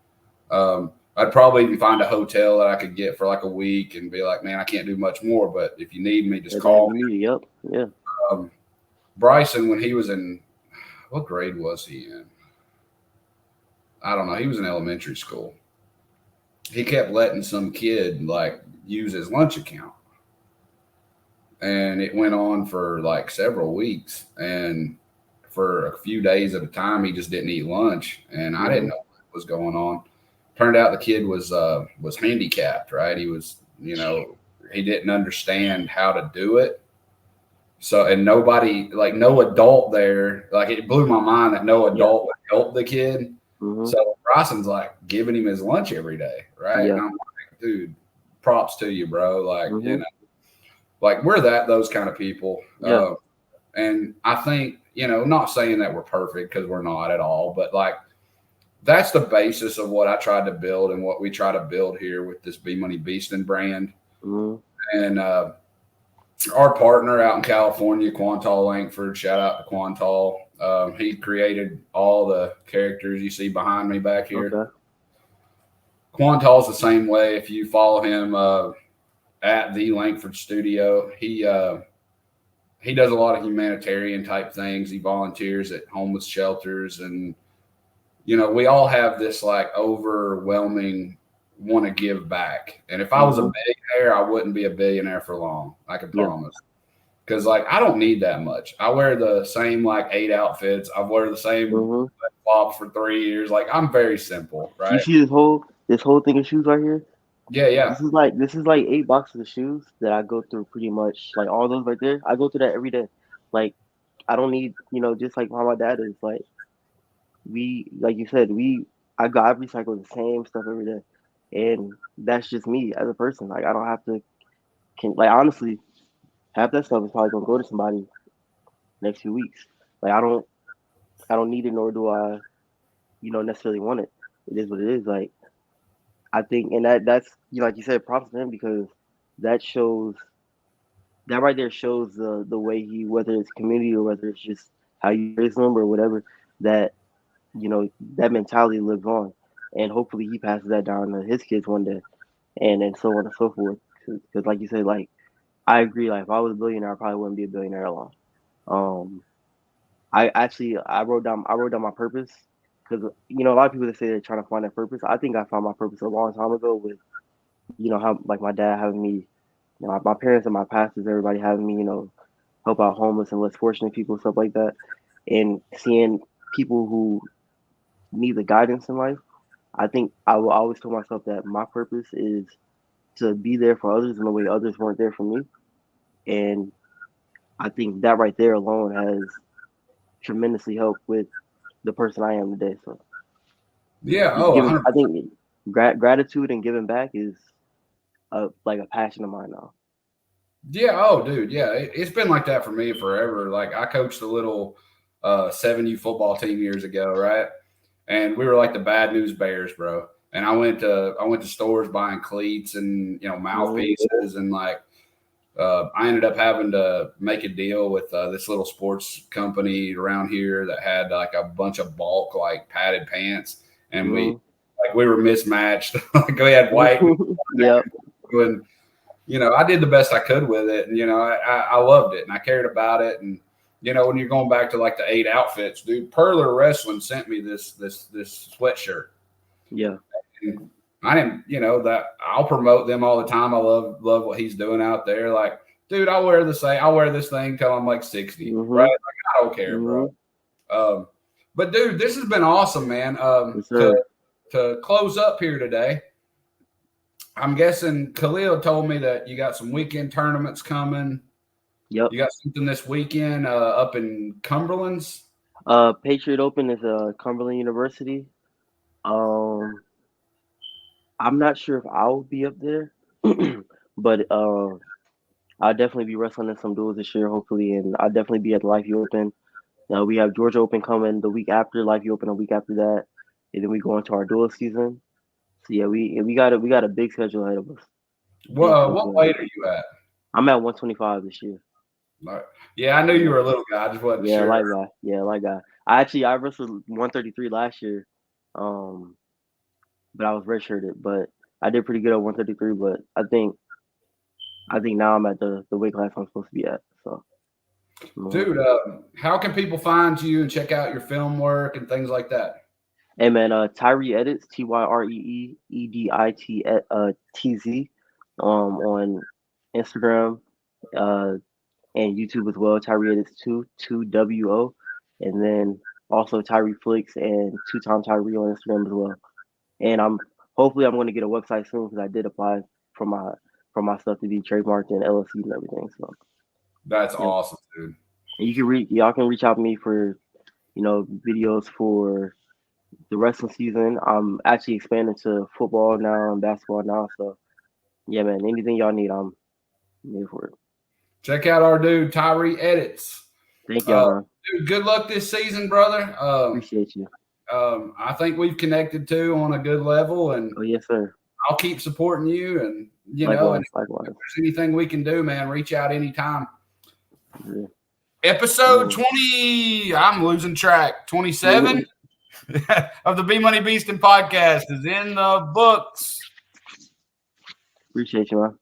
I'd probably even find a hotel that I could get for like a week and be like, man, I can't do much more, but if you need me, just call me. Yep. Yeah. Um, Bryson, when he was in, what grade was he in? I don't know. He was in elementary school. He kept letting some kid like use his lunch account. And it went on for like several weeks. And for a few days at a time, he just didn't eat lunch. And I didn't Mm-hmm. know what was going on. Turned out the kid was handicapped, right? He was, he didn't understand how to do it. So, and nobody, like no adult there, like it blew my mind that no Yeah. adult would help the kid. Mm-hmm. So Bryson's like giving him his lunch every day, right? Yeah. And I'm like, dude, props to you, bro. Like, Mm-hmm. like we're those kind of people. Yeah. And I think, not saying that we're perfect because we're not at all, but like that's the basis of what I tried to build and what we try to build here with this Bmoney Beastin brand. Mm-hmm. And our partner out in California, Quantal Langford, shout out to Quantal. He created all the characters you see behind me back here. Okay. Quantal's the same way. If you follow him at the Langford Studio, he does a lot of humanitarian type things. He volunteers at homeless shelters, and we all have this like overwhelming want to give back. And if I was a billionaire, I wouldn't be a billionaire for long. I can promise. Because like I don't need that much. I wear the same like 8 outfits. I wear the same flops for 3 years. Like I'm very simple, right? You see this whole thing of shoes right here? Yeah. This is like 8 boxes of shoes that I go through pretty much. Like all those right there, I go through that every day. Like I don't need, just like how my dad is. Like like you said, I recycle the same stuff every day, and that's just me as a person. Like I don't have to. Like honestly, half that stuff is probably gonna go to somebody next few weeks. Like I don't need it, nor do I, necessarily want it. It is what it is. Like I think, and that's like you said, props to him because that shows that right there shows the way he, whether it's community or whether it's just how you raise them or whatever, that that mentality lives on, and hopefully he passes that down to his kids one day, and so on and so forth. Because like you said, like I agree. Like if I was a billionaire, I probably wouldn't be a billionaire alone. Um, I wrote down my purpose because a lot of people that say they're trying to find their purpose. I think I found my purpose a long time ago with how like my dad having me, my parents and my pastors, everybody having me help out homeless and less fortunate people, stuff like that, and seeing people who need the guidance in life. I think I will always tell myself that my purpose is to be there for others in the way others weren't there for me, and I think that right there alone has tremendously helped with the person I am today. So Yeah. I think gratitude and giving back is like a passion of mine now. Yeah. Oh, dude. Yeah. It's been like that for me forever. Like I coached a little 7U football team years ago, right? And we were like the bad news bears, bro. And I went to stores buying cleats and mouthpieces and like I ended up having to make a deal with this little sports company around here that had like a bunch of bulk like padded pants, and we were mismatched. Like we had white. Yep. And I did the best I could with it, and I loved it and I cared about it. And when you're going back to like the 8 outfits, dude, Perler Wrestling sent me this sweatshirt. Yeah. And I didn't, that I'll promote them all the time. I love what he's doing out there. Like, dude, I wear this thing till I'm like 60, right? Like, I don't care, bro. But dude, this has been awesome, man. To close up here today, I'm guessing Khalil told me that you got some weekend tournaments coming. Yep. You got something this weekend up in Cumberland's. Patriot Open is Cumberland University. I'm not sure if I'll be up there, but I'll definitely be wrestling in some duels this year, hopefully, and I'll definitely be at the Life U Open. We have Georgia Open coming the week after, Life U Open a week after that, and then we go into our dual season. So yeah, we got a big schedule ahead of us. What weight are you at? I'm at 125 this year. Yeah, I knew you were a little guy. I just wasn't sure. Light guy. Yeah, light guy. I wrestled 133 last year, but I was redshirted. But I did pretty good at 133. But I think now I'm at the weight class I'm supposed to be at. So, dude, how can people find you and check out your film work and things like that? Hey man, Tyree Editz, TYREEEDITZ, on Instagram, and YouTube as well. Tyree Editz 2WO, and then also Tyree Flicks and 2-time Tyree on Instagram as well. And hopefully I'm going to get a website soon because I did apply for my stuff to be trademarked and LLC and everything. So That's awesome, dude. And y'all can reach out to me for, videos for the wrestling season. I'm actually expanding to football now and basketball now. So yeah, man, anything y'all need, I'm here for it. Check out our dude Tyree Editz. Thank y'all, man. Dude, good luck this season, brother. Appreciate you. I think we've connected too on a good level, and oh yes, sir. I'll keep supporting you, and likewise. If there's anything we can do, man, reach out anytime. Yeah. Episode 20, I'm losing track, 27 of the Bmoney Beastin podcast is in the books. Appreciate you, man.